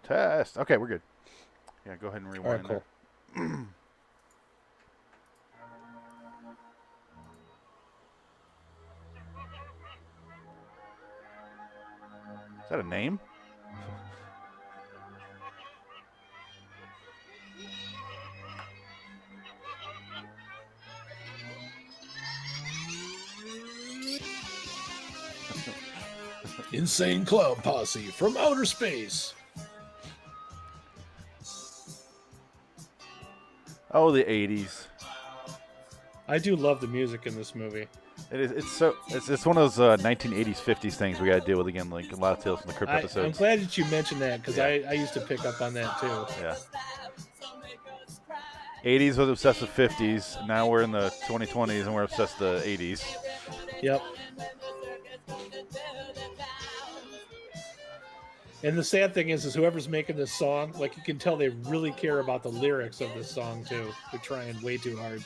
Test. Okay, we're good. Yeah, go ahead and All right, rewind cool. there. Is that a name? Insane Clown Posse from outer space. Oh, the 80s. I do love the music in this movie. It is. It's one of those 1980s, 50s things we got to deal with again, like a lot of Tales from the Crypt I'm episodes. glad that you mentioned that because Yeah. I used to pick up on that too. Yeah. 80s was obsessed with 50s. Now we're in the 2020s and we're obsessed with the 80s. Yep. And the sad thing is whoever's making this song, like you can tell they really care about the lyrics of this song too. They're trying way too hard.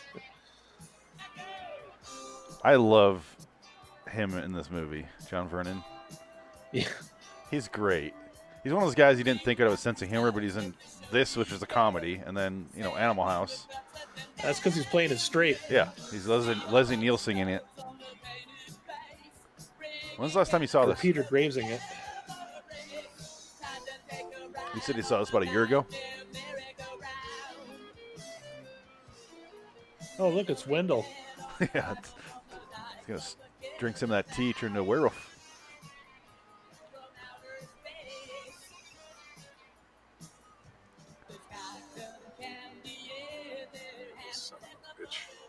I love him in this movie, John Vernon. Yeah. He's great. He's one of those guys you didn't think of a sense of humor, but he's in this, which is a comedy, and then Animal House. That's because he's playing it straight. Yeah, he's Leslie Nielsen in it. When's the last time you saw this? Peter Gravesing it. You said you saw this about a year ago? Oh, look, it's Wendell. Yeah. He's going to drink some of that tea, turn into a werewolf.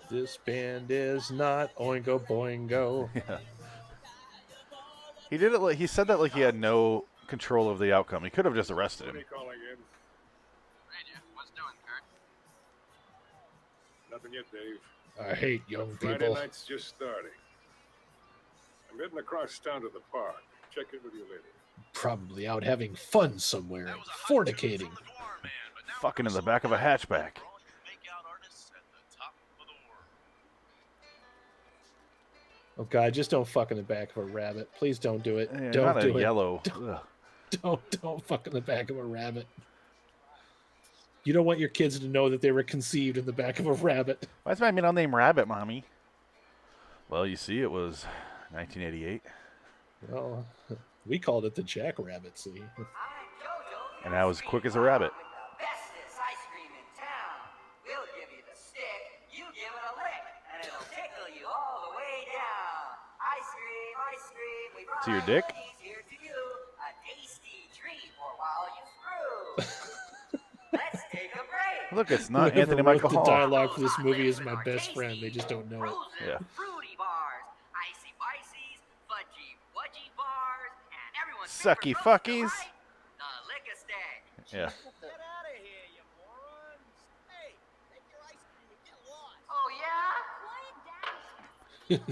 This band is not Oingo Boingo. Yeah. He did it like he said that like he had no control of the outcome. He could have just arrested him. Calling in. Radio, what's doing, Kurt? Nothing yet, Dave. I hate young Friday people. night's just starting. I'm heading across town to the park. Check in with you later. Probably out having fun somewhere, fornicating. Fucking in the back of a hatchback. Oh God, just don't fuck in the back of a rabbit. Please don't do it. Yeah, Don't not do a it. yellow. Don't fuck in the back of a rabbit. You don't want your kids to know that they were conceived in the back of a rabbit. Why's my middle name Rabbit, Mommy? Well, you see, it was 1988. Well, we called it the Jackrabbit, see? And I was quick as a rabbit. Bestest ice cream in town. We'll give you the stick, you give it a lick, and it'll tickle you all the way down. Ice cream, we brought To your dick? these here to you. A tasty treat for while you screw. Let's take a break. Look, it's not Whoever Anthony wrote Michael the Hall. dialogue for this movie is my best friend. They just don't know it. Yeah. Fruity bars, icy bicies, fudgy wudgy bars, and everyone's Sucky favorite fuckies. roast, the lick-a-stick. Yeah. Get out of here, you morons! Hey, take your ice cream and get lost. Oh yeah?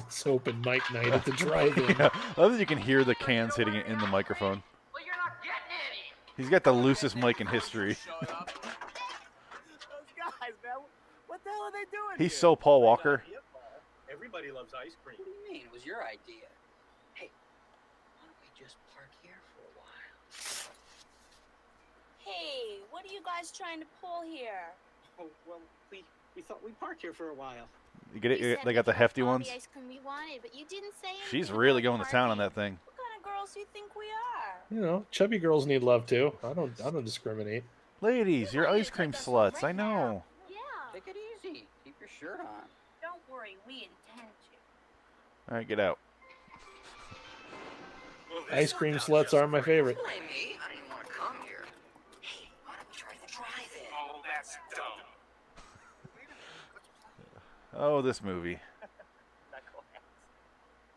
It's open mic night at the drive-in. Yeah. I love that you can hear the cans hitting it in the microphone. Well, you're not getting any. He's got the loosest mic in history. Those guys, man, what the hell are they doing He's here? so Paul Walker. Everybody loves ice cream. What do you mean? It was your idea. Hey, why don't we just park here for a while? Hey, what are you guys trying to pull here? Oh, well, we thought we'd park here for a while. You get You it? said They we got the could have hefty all ones. The ice cream we wanted, but you didn't say She's anything really about going to town on parking. that thing. What kind of girls do you think we are? You know, chubby girls need love too. I don't discriminate. Ladies, you're ice cream sluts. I know. Yeah. Take it easy. Keep your shirt on. Don't worry, we intend to. All right, get out. Ice cream sluts are my favorite. Blame me. I didn't want to come here. Hey, why don't we try the drive-in? Oh, that's dumb. Oh, this movie.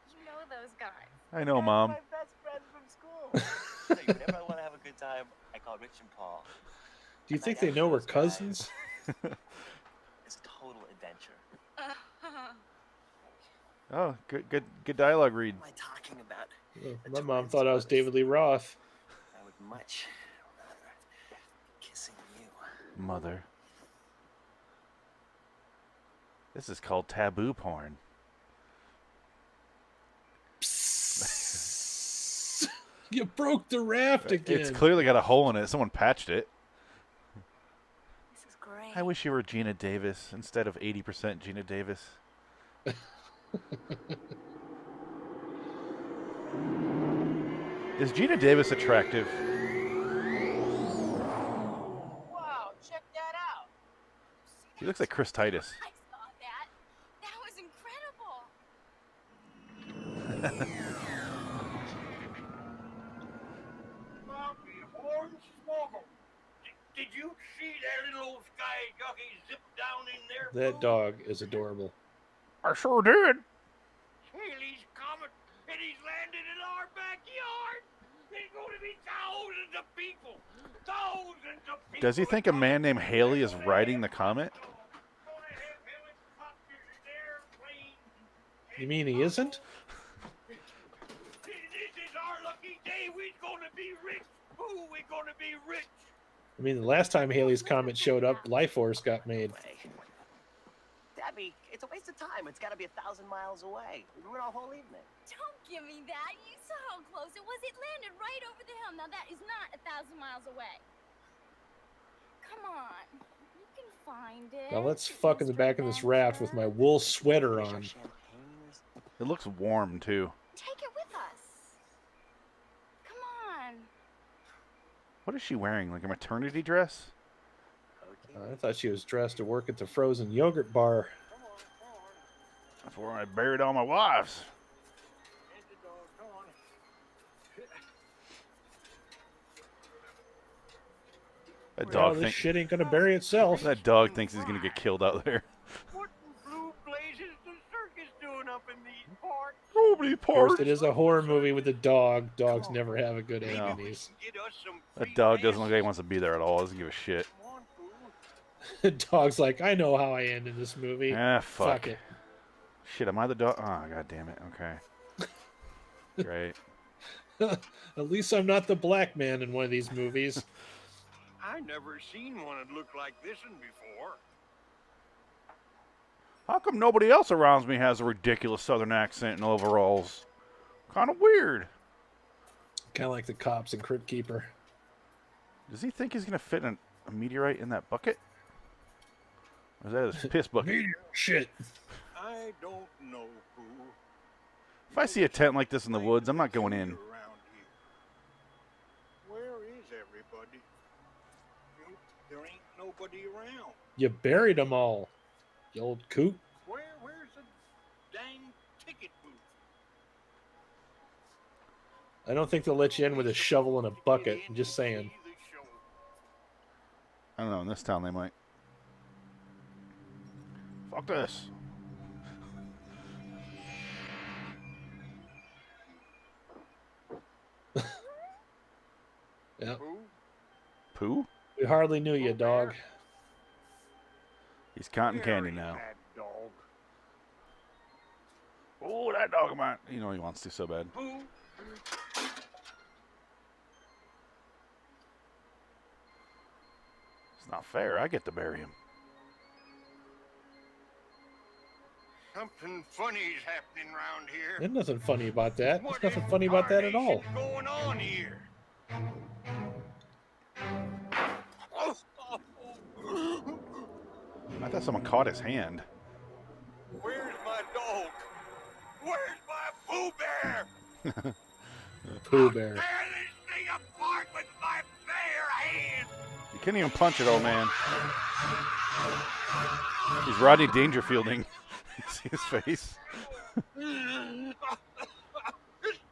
You know those guys. I know, Mom. My best friends from school. Hey, whenever I want to have a good time, I call Rich and Paul. Do you think they know we're cousins? It's a total adventure. Oh, good dialogue read. What am I talking about? My mom thought I was David Lee Roth. I would much rather kissing you. Mother. This is called taboo porn. You broke the raft again. It's clearly got a hole in it. Someone patched it. This is great. I wish you were Gina Davis instead of 80% Gina Davis. Is Gina Davis attractive? Wow, check that out. She looks like Chris Titus. I saw that. That was incredible. Did you see that little old sky jockey zip down in there? That dog is adorable. I sure did. Haley's coming, and he's landed in our backyard. There's going to be thousands of people. Thousands of people. Does he think a man named Haley is riding the comet? You mean he isn't? This is our lucky day. We're going to be rich. Ooh, we're going to be rich. I mean, the last time Haley's Comet showed up, Life Force got made. Debbie, it's a waste of time. It's got to be 1,000 miles away. We ruin our whole evening. Don't give me that. You saw how close it was. It landed right over the hill. Now that is not 1,000 miles away. Come on. You can find it. Now let's fuck in the back of this raft with my wool sweater on. It looks warm, too. Take it with us. Come on. What is she wearing? Like a maternity dress? I thought she was dressed to work at the frozen yogurt bar. That's where I buried all my wives. That Oh, dog this thinks shit ain't gonna bury itself. that dog thinks he's gonna get killed out there. What in blue blazes is the circus doing up in these parks? Nobody Of course, it is a horror movie with a dog. Dogs never have a good No. end in these. Get us some That free dog doesn't look like he dancing. wants to be there at all. Doesn't give a shit. Come on, fool. Dog's like, I know how I end in this movie. Ah, fuck. it. Shit, am I the dog? Oh, god damn it. Okay. Great. At least I'm not the black man in one of these movies. I never seen one that looked like this one before. How come nobody else around me has a ridiculous southern accent and overalls? Kind of weird. Kind of like the cops in Crypt Keeper. Does he think he's going to fit a meteorite in that bucket? Or is that his piss bucket? Shit. I don't know who. If I see a tent like this in the woods, I'm not going in. Around here. Where is everybody? There ain't nobody around. You buried them all. You old coot. Where's the dang ticket booth? I don't think they'll let you in with a shovel and a bucket. I'm just saying. I don't know. In this town, they might. Fuck this. Yeah. Pooh? We hardly knew you, dog. He's cotton candy now. That dog. Oh, that dog of mine. You know he wants to so bad. Who? It's not fair. I get to bury him. Something funny's happening around here. There's nothing funny about that. There's What nothing in funny about that at all. tarnation's going on here? I thought someone caught his hand. Where's my dog? Where's my Pooh Bear? Pooh Bear. Tear this thing apart with my bare hands. You can't even punch it, old man. He's Rodney Dangerfielding. You see his face? This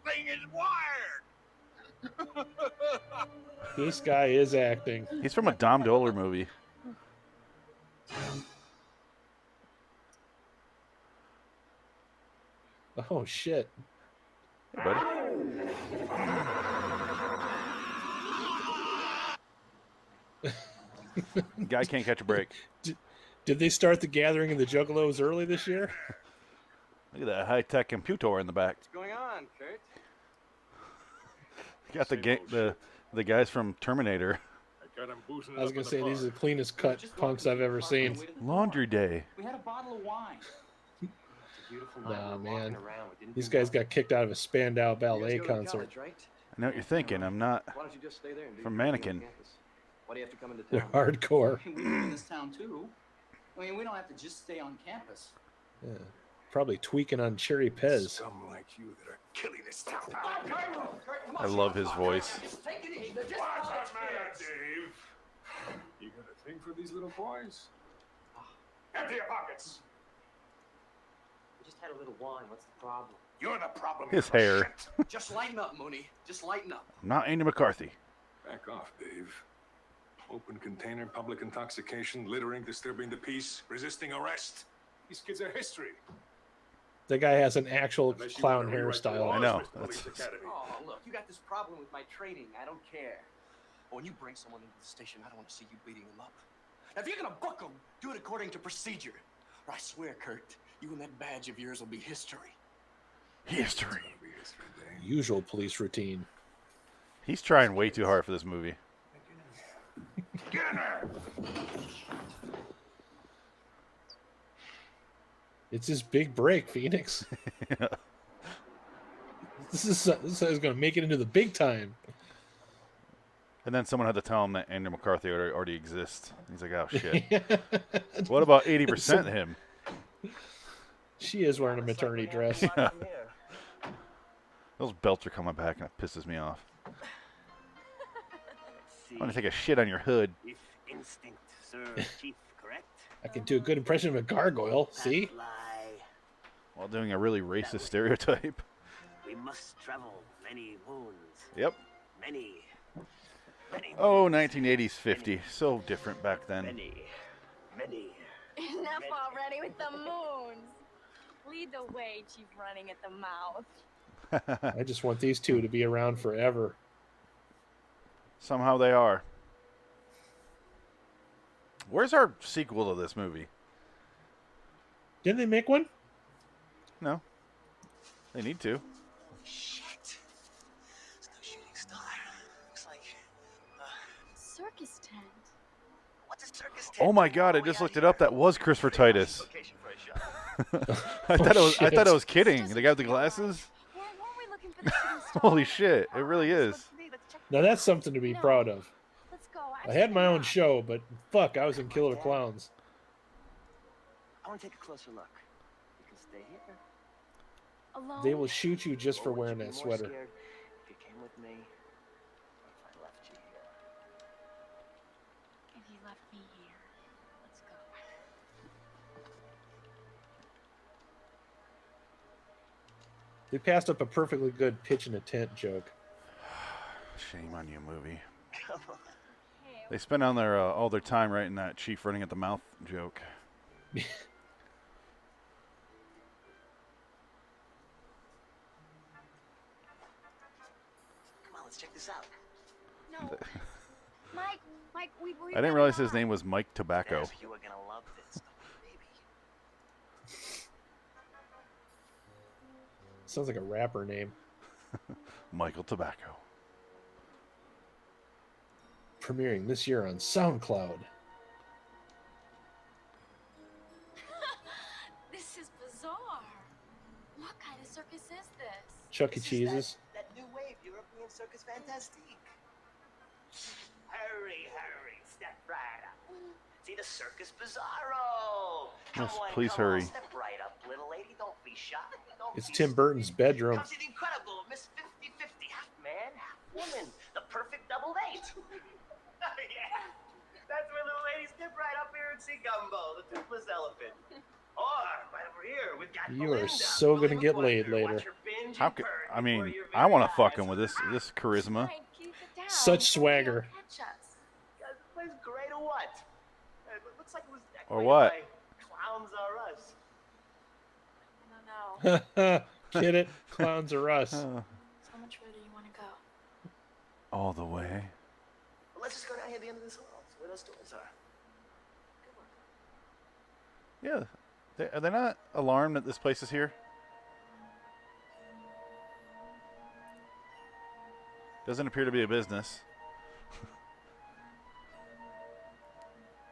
thing is wired. This guy is acting. He's from a Dom Doller movie. Oh, shit. Hey, buddy. Guy can't catch a break. Did they start the gathering of the Juggalos early this year? Look at that high-tech computer in the back. What's going on, Kurt? You got the guys from Terminator. I got him boozing I was up going in to the say, these are park. the cleanest cut punks I've ever seen. Laundry day. We had a bottle of wine. It's a beautiful night. Nah, We were walking man. around. We didn't These do guys much. got kicked out of a Spandau You guys Ballet go to concert. college, right? I know what you're thinking. I'm not Why don't you just stay there and do from your thing on Mannequin. campus? Why do you have to come into They're town? hardcore. We live in this town too. I mean, we don't have to just stay on campus. Yeah. Probably tweaking on Cherry Pez. Scum like you that are killing this town. I love his voice. What's the matter, Dave? You got a thing for these little boys? Empty your pockets. We just had a little wine. What's the problem? You're the problem. His you hair. shit. Just lighten up, Mooney. Just lighten up. I'm not Andy McCarthy. Back off, Dave. Open container, public intoxication, littering, disturbing the peace, resisting arrest. These kids are history. The guy has an actual Unless you clown wanna rewrite the hairstyle. laws, I know, Mr. Police that's- Academy. Oh, look, you got this problem with my training. I don't care. But when you bring someone into the station, I don't want to see you beating them up. Now, if you're gonna book them, do it according to procedure. Or I swear, Kurt, you and that badge of yours will be history. History. It'll be history, Dave. Usual police routine. He's trying way too hard for this movie. Get in there! It's his big break, Phoenix. This is going to make it into the big time. And then someone had to tell him that Andy McCarthy already exists. He's like, oh shit. What about 80% him? She is wearing a maternity dress. Yeah. Those belts are coming back and it pisses me off. I'm gonna take a shit on your hood. If instinct serves chief, correct? I can do a good impression of a gargoyle. See? While doing a really racist stereotype. We must travel many moons. Yep. Many. Oh, 1980s 50. So different back then. Many. Enough already with the moons. Lead the way, Chief Running at the Mouth. I just want these two to be around forever. Somehow they are. Where's our sequel to this movie? Didn't they make one? No. They need to. Shit. There's no shooting star. Looks like. Circus tent. What's a circus tent? Oh my god, I just looked it up. That was Christopher Titus. I thought I was kidding. The guy with the glasses? Weren't we looking for the shooting star? Holy shit, it really is. Now that's something to be proud of. Let's go. I had my own show, but fuck, I was in Killer Clowns. I want to take a closer look. You can stay here. Alone? They will shoot you just for Or would wearing you that be more sweater. scared if you came with me, or if I left you here? If you left me here, let's go. They passed up a perfectly good pitch in a tent joke. Shame on you, movie. Come on. Hey, They spent on their all their time writing that Chief Running at the Mouth joke. Come on, let's check this out. no. Mike, we I didn't realize his name was Mike Tobacco. Yes, you are gonna love this, baby. Sounds like a rapper name. Michael Tobacco. Premiering this year on SoundCloud. This is bizarre. What kind of circus is this? Chuck E. This is Cheese's. That new wave European circus fantastique. Hurry, step right up. See the Circus Bizarro. Yes, Come on, please come on, hurry. Step right up, little lady. Don't be shy. Don't It's be Tim Burton's stupid. bedroom. Come see the incredible Miss 50-50, half man, half woman, the perfect double date. Yeah, that's where little ladies step right up here and see Gumbo, the toothless elephant. Or right over here, we've got You are Belinda, so gonna William get Wonder. laid later. Watch her binge How and could, purr I before mean, your I very want to fuck eyes. him with this charisma. Mike, keep it down. Such Somebody swagger. will catch us. Guys, this place great or what? It looks like it was Or decorated what? by Clowns Are Us. I don't know. Get it? Clowns are us. So much further you want to go? All the way. Well, let's just go down here at the end of this hall. It's where those doors are. Come on. Yeah. Are they not alarmed that this place is here? Doesn't appear to be a business.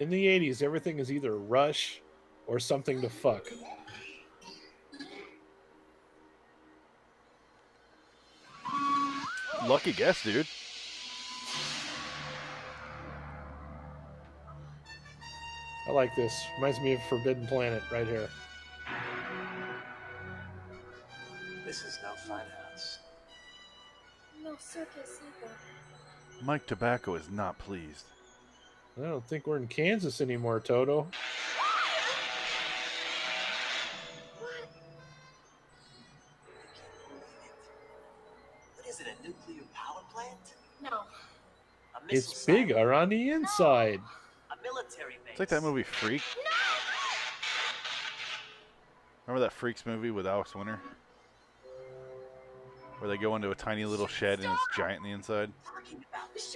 In the 80s, everything is either Rush or something to fuck. Lucky guess, dude. I like this. Reminds me of Forbidden Planet right here. This is no fun house. No circus either. Mike Tobacco is not pleased. I don't think we're in Kansas anymore, Toto. What is it, a nuclear power plant? No. A missile It's bigger on the inside. A military base. It's like that movie Freak. Remember that Freaks movie with Alex Winter? Where they go into a tiny little shed and it's giant on the inside?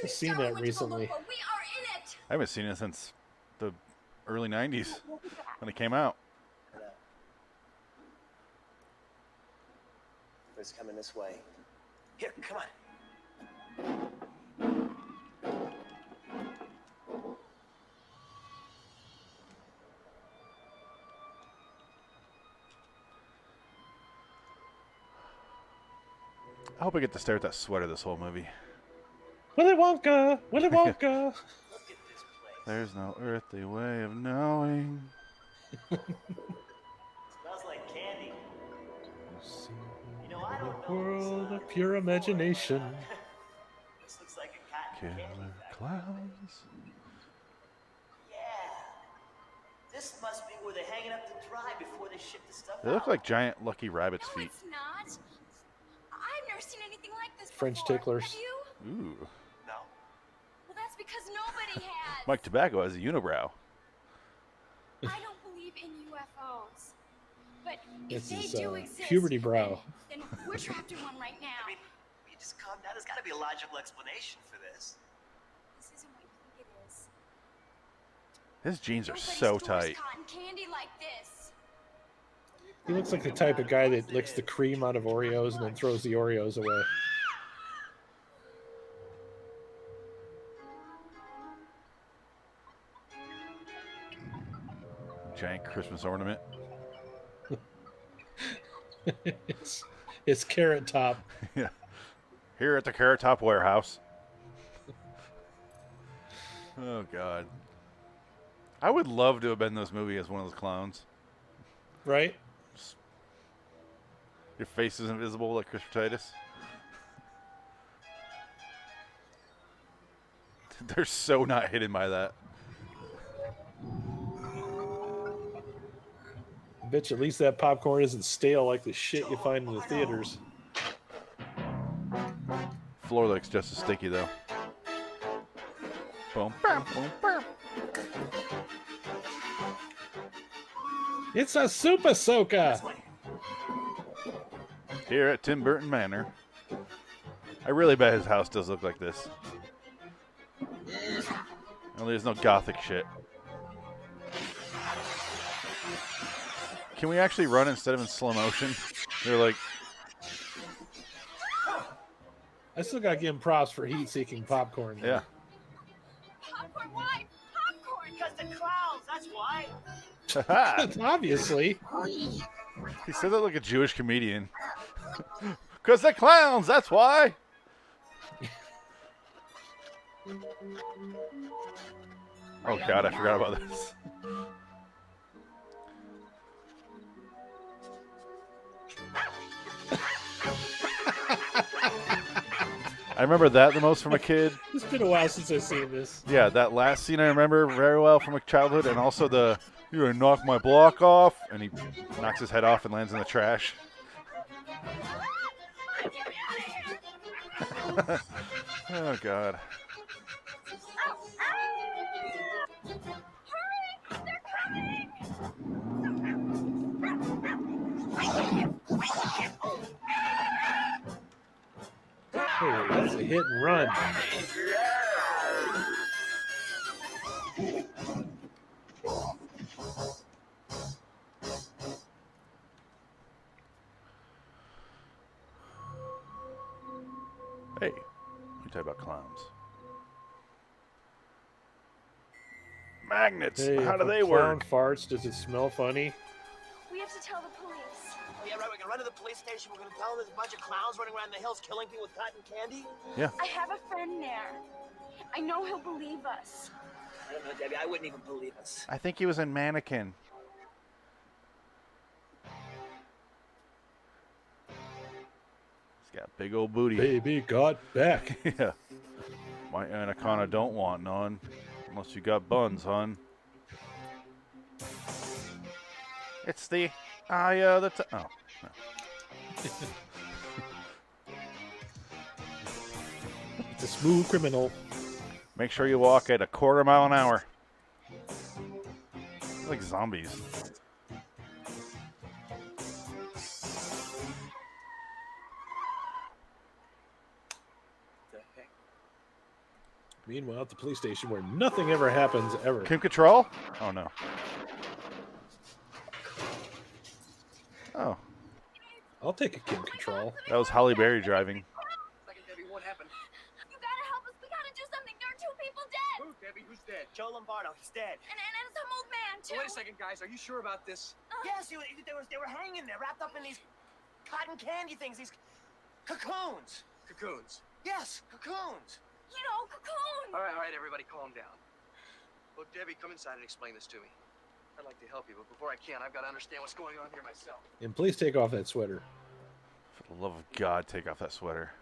I've seen that recently. We are in it. I haven't seen it since the early 90s when it came out. It's coming this way. Here, come on. I hope I get to stare at that sweater this whole movie. Willy Wonka! Willy Wonka! Look at this place. There's no earthly way of knowing. Smells like candy. You know, I don't know. World of pure imagination. This looks like a cotton candy Killer factory. clowns. Yeah. This must be where they hang it up to dry before they ship the stuff They look out. like giant lucky rabbit's No, feet. it's not. I've never seen anything like this French before. ticklers. Have you? Ooh. No. Well, that's because nobody has. Mike Tobacco has a unibrow. I don't believe in UFOs. But This if is, they do exist, puberty brow. then we're trapped in one right I now. mean, you just calm down. There's got to be a logical explanation for this. This isn't what you think it is. His jeans are Nobody so stores tight. cotton candy like this. He looks like the type of guy that licks the cream out of Oreos and then throws the Oreos away. Giant Christmas ornament. It's Carrot Top. Yeah. Here at the Carrot Top Warehouse. Oh, God. I would love to have been in this movie as one of those clowns. Right? Your face is invisible like Christopher Titus. They're so not hidden by that. Bitch, at least that popcorn isn't stale like the shit you find in the theaters. Floor looks just as sticky, though. Boom, boom, boom, boom. It's a super soaker! Here at Tim Burton Manor. I really bet his house does look like this. Only there's no gothic shit. Can we actually run instead of in slow motion? They're like, I still gotta give him props for heat-seeking popcorn. yeah. Popcorn, why? Popcorn! Because the clowns, that's why. Obviously. He said that like a Jewish comedian. Because they're clowns, that's why. Oh, God, I forgot about this. I remember that the most from a kid. It's been a while since I've seen this. Yeah, that last scene I remember very well from a childhood, and also the "you're gonna knock my block off," and he knocks his head off and lands in the trash. Oh, God. Hey, that's a hit and run. Hey, we talk about clowns. Magnets. Hey, How do if a they clown work? farts, does it smell funny? We have to tell the police. Yeah, right. We're gonna run to the police station. We're gonna tell them there's a bunch of clowns running around the hills killing people with cotton candy. Yeah. I have a friend there. I know he'll believe us. I don't know, Debbie. I wouldn't even believe us. I think he was in Mannequin. He's got a big old booty. Baby got back. Yeah. My anaconda don't want none. Unless you got buns, hon. It's the eye of the oh. No. It's a smooth criminal. Make sure you walk at a 1/4 mile an hour. They're like zombies. The heck? Meanwhile, at the police station where nothing ever happens ever. Kim Cattrall? Oh no. Oh, I'll take a Kim Cattrall. that was Holly Berry driving. Second, Debbie, what happened? You gotta help us. We gotta do something. There are 2 people dead. Who, Debbie? Who's dead? Joe Lombardo. He's dead. And some old man, too. Wait a second, guys. Are you sure about this? Yes, they were hanging there, wrapped up in these cotton candy things, these cocoons. Cocoons? Yes, cocoons. You know, cocoon. All right, everybody, calm down. Look, Debbie, come inside and explain this to me. I'd like to help you, but before I can, I've got to understand what's going on here myself. And please take off that sweater. For the love of God, take off that sweater.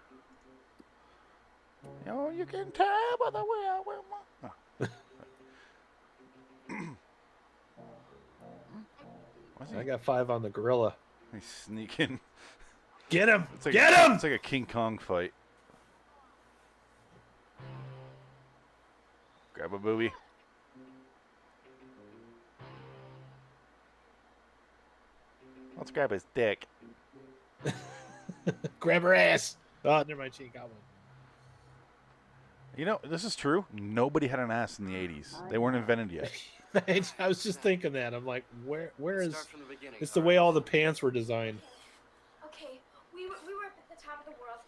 Oh, you can tell by the way I wear my... What's he? I got 5 on the gorilla. He's sneaking. Get him! It's like Get him! It's like a King Kong fight. Grab a booby. Let's grab his dick. Grab her ass! Oh, never mind, she ain't got one. You know, this is true. Nobody had an ass in the 80s. They weren't invented yet. I was just thinking that. I'm like, where is... Start from the beginning. It's the way all the pants were designed. Okay, we were up at the top of the world,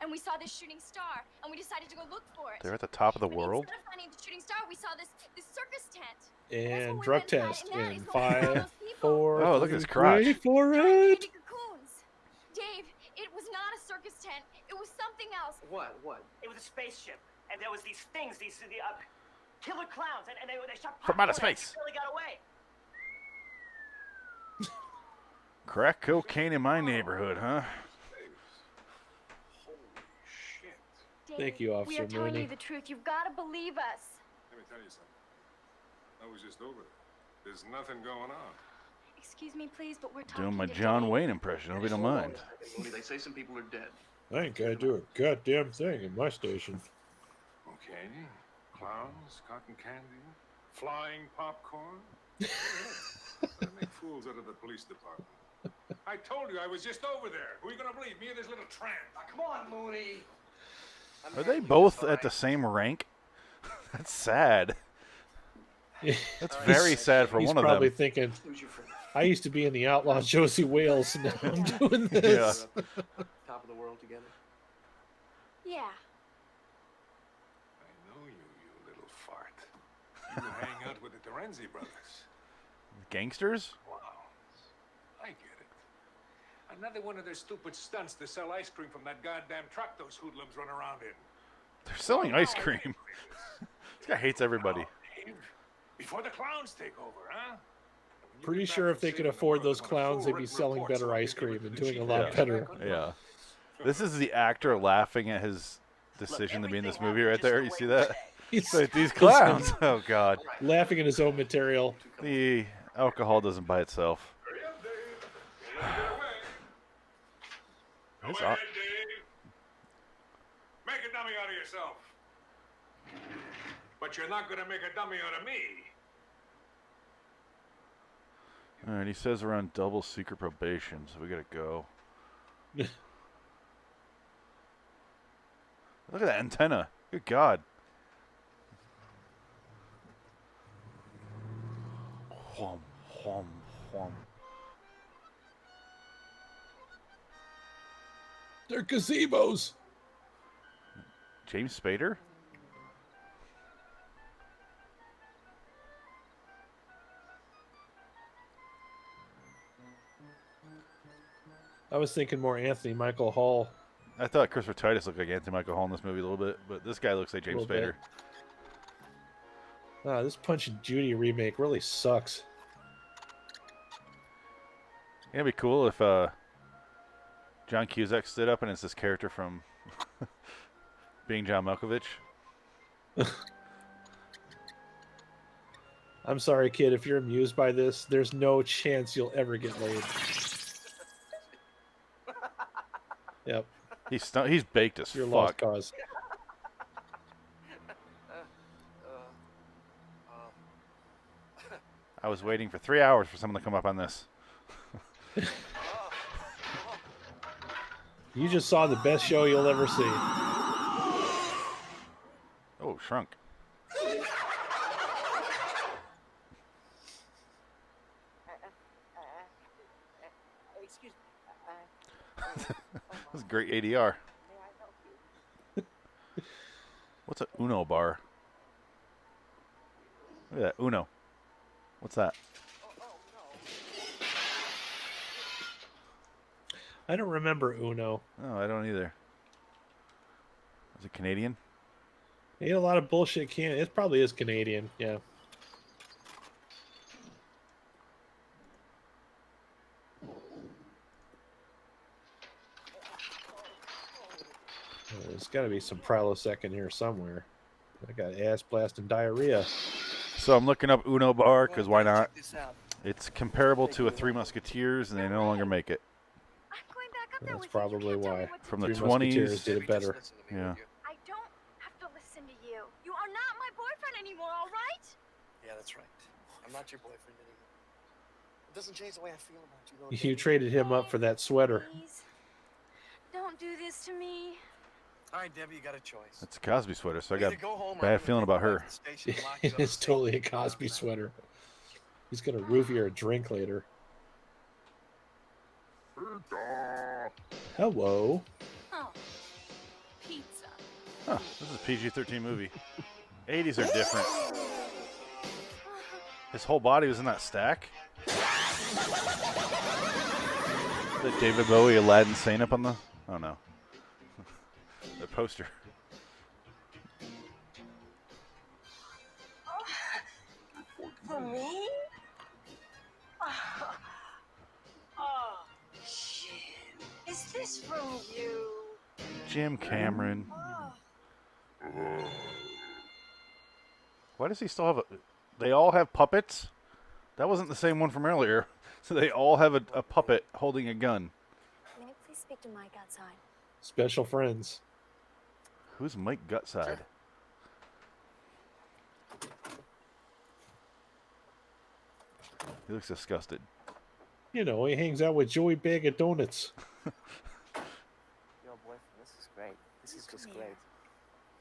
and we saw this shooting star, and we decided to go look for it. They're at the top of the But world? instead of finding the shooting star, we saw this circus tent. And when we drug went inside, test and that in is when we saw 5, those people. 4, Oh, look at his 3, crotch. wait for Giant it! candy cocoons. Dave, it was not a circus tent. It was something else. What? It was a spaceship, and there was these things, these killer clowns, and they shot From outer popcorn at us. space. They really got away. Crack cocaine in my neighborhood, huh? Holy shit. Dave, Thank you, we Officer are telling Mooney. you the truth. You've got to believe us. Let me tell you something. I was just over there. There's nothing going on. Excuse me, please, but we're talking Doing my to John Dave. Wayne impression. Hope you don't mind. They say some people are dead. I ain't gotta do a goddamn thing in my station. Okay. Clowns, cotton candy, flying popcorn. They make fools out of the police department. I told you I was just over there. Who are you going to believe? Me or this little tramp? Come on, Mooney. Are they both at the same rank? That's sad. That's very sad for He's one of probably them. thinking, Who's your friend? I used to be in the outlaw Josie Wales, and now I'm doing this. Top of the world together. Yeah. I know you, you little fart. You hang out with the Terenzi brothers. Gangsters? Wow. I get it. Another one of their stupid stunts to sell ice cream from that goddamn truck those hoodlums run around in. They're selling ice cream. This guy hates everybody. Dave, before the clowns take over, huh? Pretty sure if they could afford those clowns, they'd be selling better ice cream and doing a lot better. Yeah. This is the actor laughing at his decision to be in this movie right there. You see that? He's Like, these clowns. Oh, God. laughing at his own material. The alcohol doesn't buy itself. Hurry up, Dave. Get away. This Go au- ahead, Dave. Make a dummy out of yourself. But you're not going to make a dummy out of me. All right, he says we're on double secret probation, so we gotta go. Look at that antenna. Good God. Whom, whum, whum. They're gazebos. James Spader? I was thinking more Anthony Michael Hall. I thought Christopher Titus looked like Anthony Michael Hall in this movie a little bit, but this guy looks like James Little bit. Spader. This Punch and Judy remake really sucks. It'd be cool if John Cusack stood up and it's this character from Being John Malkovich. I'm sorry, kid. If you're amused by this, there's no chance you'll ever get laid. Yep, He's baked as you're lost fuck. cause. I was waiting for 3 hours for someone to come up on this. You just saw the best show you'll ever see. Oh, shrunk. Excuse me. This is great ADR. What's a Uno bar? Look at that, Uno. What's that? I don't remember Uno. Oh, I don't either. Is it Canadian? He had a lot of bullshit. It probably is Canadian. Yeah. There's got to be some Prilosec in here somewhere. I got ass blast and diarrhea. So I'm looking up Uno bar because why not? It's comparable to a Three Musketeers, and they no longer make it. I'm going back up there That's with you. You probably can't tell me why. what to From the Three 20s. Musketeers did it better. Yeah. I don't have to listen to you. You are not my boyfriend anymore, all right? Yeah, that's right. I'm not your boyfriend anymore. It doesn't change the way I feel about you. though, You David. traded him up for that sweater. Please. Don't do this to me. All right, Debbie, you got a choice. It's a Cosby sweater, so I got Either go home or bad I'm gonna feeling take you about her. back to the station and lock you up in It's the totally a station. Cosby sweater. He's gonna roofie a drink later. Hello. Oh. Pizza. Huh, this is a PG-13 movie. 80s are different. His whole body was in that stack. The David Bowie Aladdin Sane up on the... Oh, no. The poster. For me? Oh, shit. Is this from you? Jim Cameron. Why does he still have a... They all have puppets? That wasn't the same one from earlier. So they all have a puppet holding a gun. May I please speak to Mike outside? Special friends. Who's Mike Gutside? He looks disgusted. You know, he hangs out with Joey Bag of Donuts. Yo, boyfriend, this is great. This is just great.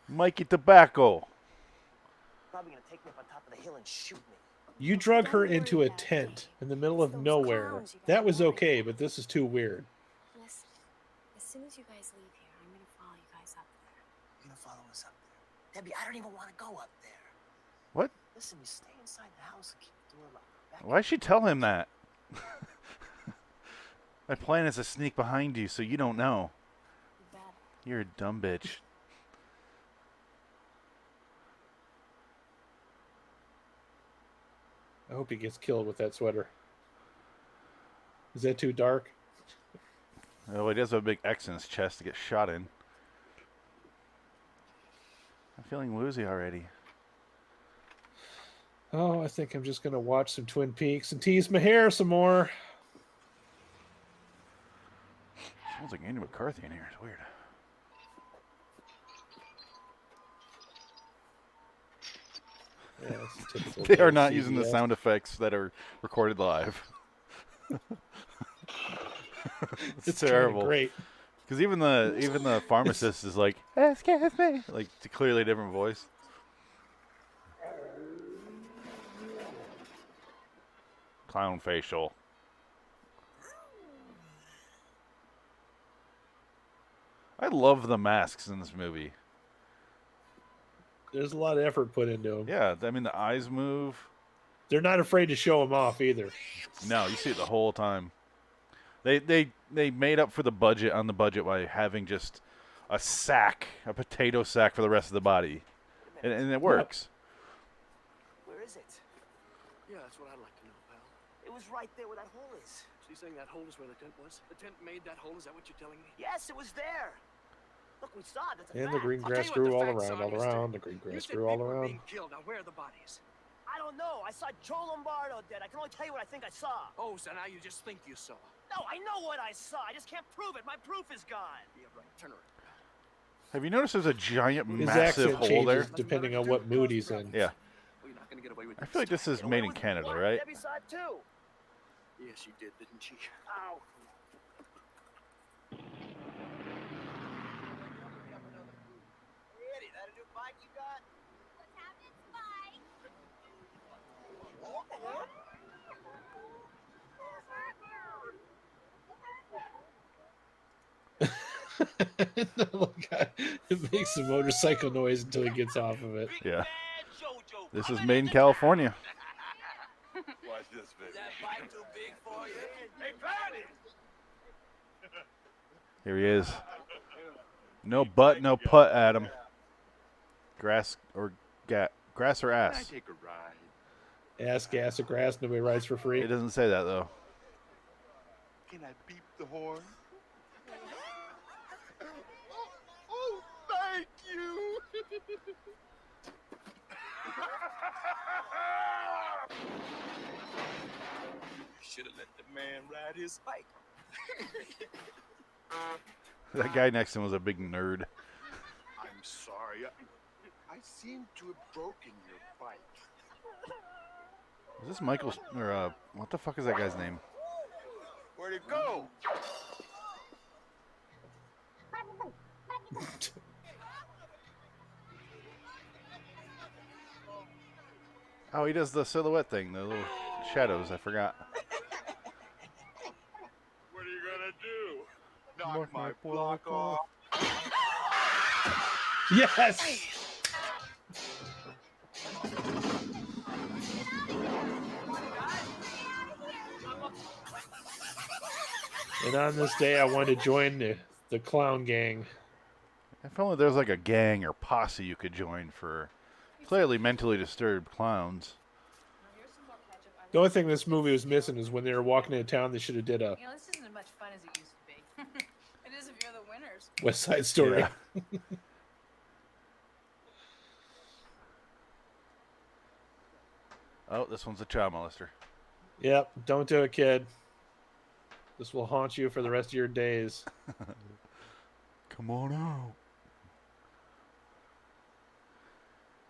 Mikey Tobacco. Probably gonna take me up on top of the hill and shoot me. You drug her into a tent in the middle of nowhere. That was okay, but this is too weird. Listen, as soon as you guys leave here, I'm gonna follow you guys up there. You're gonna follow us up there. Debbie, I don't even want to go up there. What? Listen, you stay inside the house and keep the door locked. Back Why'd she tell him that? My plan is to sneak behind you so you don't know. You better. You're a dumb bitch. I hope he gets killed with that sweater. Is that too dark? Oh, he does have a big X in his chest to get shot in. I'm feeling woozy already. Oh, I think I'm just going to watch some Twin Peaks and tease my hair some more. Sounds like Andy McCarthy in here. It's weird. Yeah, it's typical They are Dave not using the CBS. sound effects that are recorded live. it's kinda terrible. Great. Because even the pharmacist is like, excuse me, like it's a clearly different voice. Clown facial. I love the masks in this movie. There's a lot of effort put into them. Yeah, I mean the eyes move. They're not afraid to show them off either. No, you see it the whole time. They made up for the budget on the budget by having just a potato sack for the rest of the body, and it works. Where is it? Yeah, that's what I'd like to know, pal. It was right there where that hole is. So you're saying that hole is where the tent was? The tent made that hole? Is that what you're telling me? Yes, it was there. Look, we saw it. That's a And fact. the green I'll grass tell you grew what all the facts around, are, all mister. around. The green You grass said grew all people were around. being killed. Now, where are the bodies? I don't know. I saw Joe Lombardo dead. I can only tell you what I think I saw. Oh, so now you just think you saw. No, I know what I saw. I just can't prove it. My proof is gone. Yeah, right. Turn around. Have you noticed there's a giant, His massive accent hole there? changes depending on what mood he's in. Yeah. Well, you're not gonna get away with I feel like this is made in Canada, right? Debbie saw it too. Yeah, she did, didn't she? Ow. Eddie, that a new bike you got? What's happening, Spike? It makes a motorcycle noise until he gets off of it. Yeah. This is made in California. Watch this, baby. That bike too big for you? Hey, Cloudy! Here he is. No butt, no putt, Adam. Grass or grass or Can I ass? take a ride? Ass, gas, or grass. Nobody rides for free. It doesn't say that though. Can I beep the horn? Oh, thank you! Should have let the man ride his bike. That guy next to him was a big nerd. I'm sorry. I seem to have broken your bike. Is this Michael's or what the fuck is that guy's name? Where'd it go? Oh, he does the silhouette thing, the little shadows. I forgot. What are you gonna do? Knock my block off? Yes! And on this day, I wanted to join the clown gang. If only there was like a gang or posse you could join for clearly mentally disturbed clowns. The only thing this movie was missing is when they were walking into town, they should have did a You know, this isn't as much fun as it used to be. It is if you're the winners. West Side Story. Yeah. Oh, this one's a child molester. Yep, don't do it, kid. This will haunt you for the rest of your days. Come on out.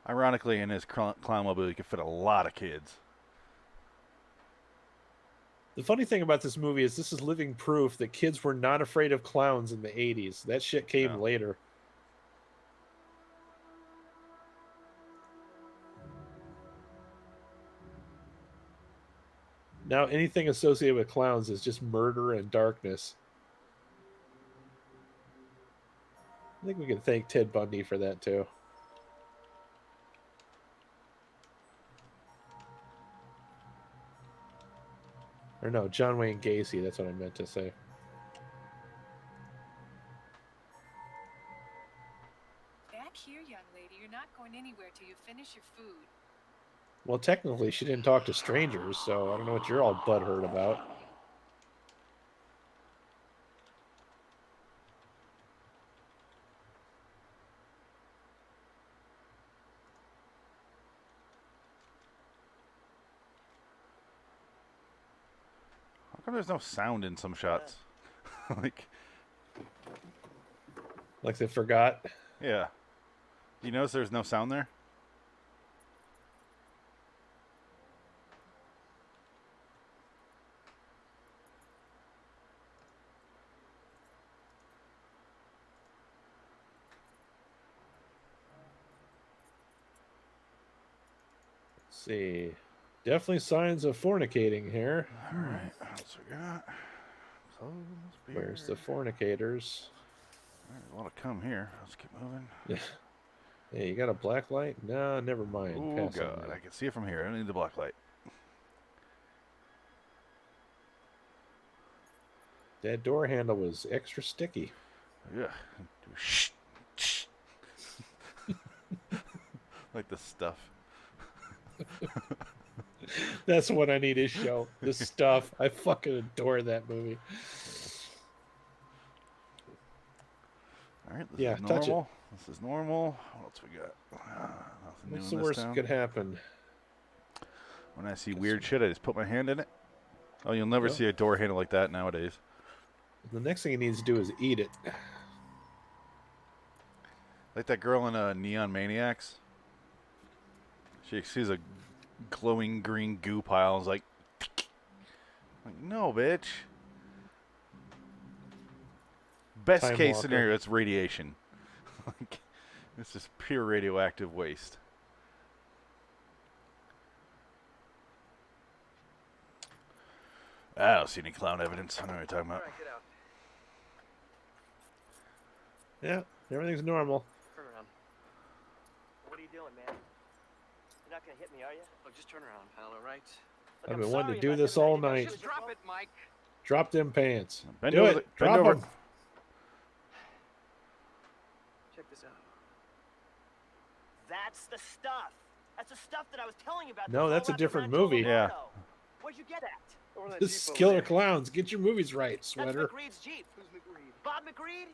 Ironically, in his clownmobile, he could fit a lot of kids. The funny thing about this movie is this is living proof that kids were not afraid of clowns in the 80s. That shit came Yeah. later. Now, anything associated with clowns is just murder and darkness. I think we can thank Ted Bundy for that, too. Or no, John Wayne Gacy. That's what I meant to say. Back here, young lady. You're not going anywhere till you finish your food. Well, technically, she didn't talk to strangers, so I don't know what you're all butthurt about. How come there's no sound in some shots? Like they forgot. Yeah. You notice there's no sound there? Let's see. Definitely signs of fornicating here. All right. What else we got? Clothes, beer. Where's the fornicators? There's a lot of cum here. Let's keep moving. Hey, you got a black light? No, never mind. Oh, Pass on God. that. I can see it from here. I don't need the black light. That door handle was extra sticky. Yeah. Shh. Shh. Like the stuff. That's what I need to show. The stuff. I fucking adore that movie. All right, this Yeah, is touch it. normal. This is normal. What else we got? Nothing What's new the in worst this that town. could happen? When I see weird shit, I just put my hand in it. Oh, you'll never Yep. see a door handle like that nowadays. The next thing he needs to do is eat it. Like that girl in Neon Maniacs. She sees a glowing green goo pile and is like, no, bitch. Best Time case Walker. scenario, it's radiation. Like, this is pure radioactive waste. I don't see any clown evidence. I know what you're talking about. Alright, get out. Yeah, everything's normal. Turn around. What are you doing, man? You're not gonna hit me, are you? Look, just turn around, pal, alright? Look, I've I'm been wanting sorry to do about this everything all I did. night. Just drop it, Mike. Drop them pants. Bend Do over it. the- Drop bend over. them. Check this out. That's the stuff. That's the stuff that I was telling you about. No, that's a different movie. Yeah. Where'd you get at? Over that This is Jeep over Killer there. Clowns. Get your movies right, That's sweater. McGreed's Jeep. Who's McGreed? Bob McGreed?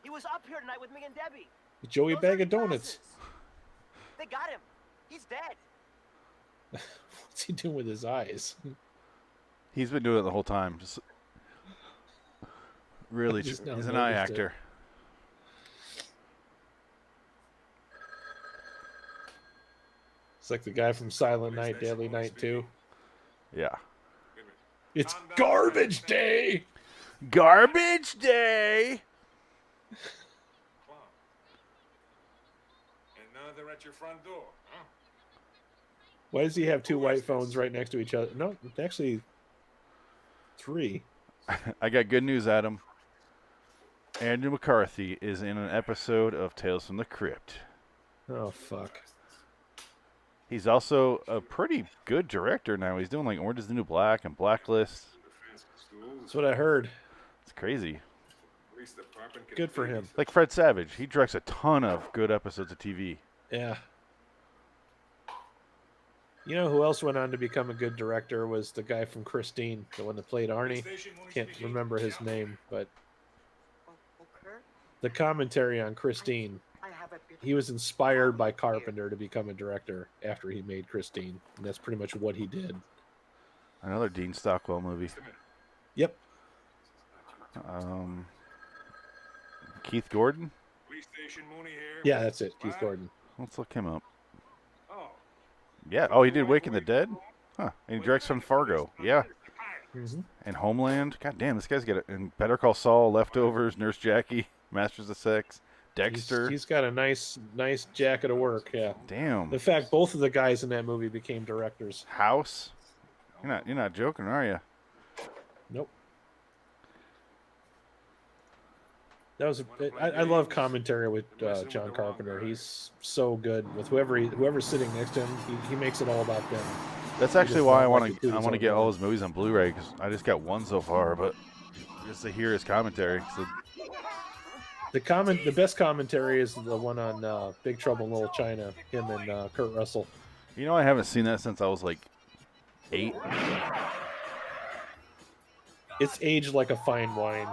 He was up here tonight with me and Debbie. Joey Those Bag are of Donuts. glasses. They got him. He's dead. What's he doing with his eyes? He's been doing it the whole time. Just really, Just now he's an eye noticed it. actor. It's like the guy from Silent Night, Deadly Night 2. Yeah. It's garbage day. Garbage day. Clown. And now they're at your front door, huh? Why does he have two white phones right next to each other? No, it's actually three. I got good news, Adam. Andrew McCarthy is in an episode of Tales from the Crypt. Oh, fuck. He's also a pretty good director now. He's doing like Orange is the New Black and Blacklist. That's what I heard. It's crazy. Police department can Good for him. Like Fred Savage. He directs a ton of good episodes of TV. Yeah. You know who else went on to become a good director was the guy from Christine, the one that played Arnie. Can't remember his name, but the commentary on Christine, he was inspired by Carpenter to become a director after he made Christine, and that's pretty much what he did. Another Dean Stockwell movie. Yep. Keith Gordon? Police station, Mooney here. Yeah, that's it. Keith Gordon. Let's look him up. Oh. Yeah. Oh, he did Waking the Dead? Huh. And he directs from Fargo. Yeah. Mm-hmm. And Homeland. God damn, this guy's got it. And Better Call Saul, Leftovers, Nurse Jackie, Masters of Sex, Dexter. He's got a nice jacket of work. Yeah. Damn. In fact, both of the guys in that movie became directors. House. You're not joking, are you? Nope. That was I love commentary with John Carpenter. He's so good with whoever's sitting next to him. He makes it all about them. That's actually why I want to get all his movies on Blu-ray because I just got one so far, but just to hear his commentary. So The best commentary is the one on Big Trouble in Little China. Him and Kurt Russell. you know, I haven't seen that since I was like 8. It's aged like a fine wine.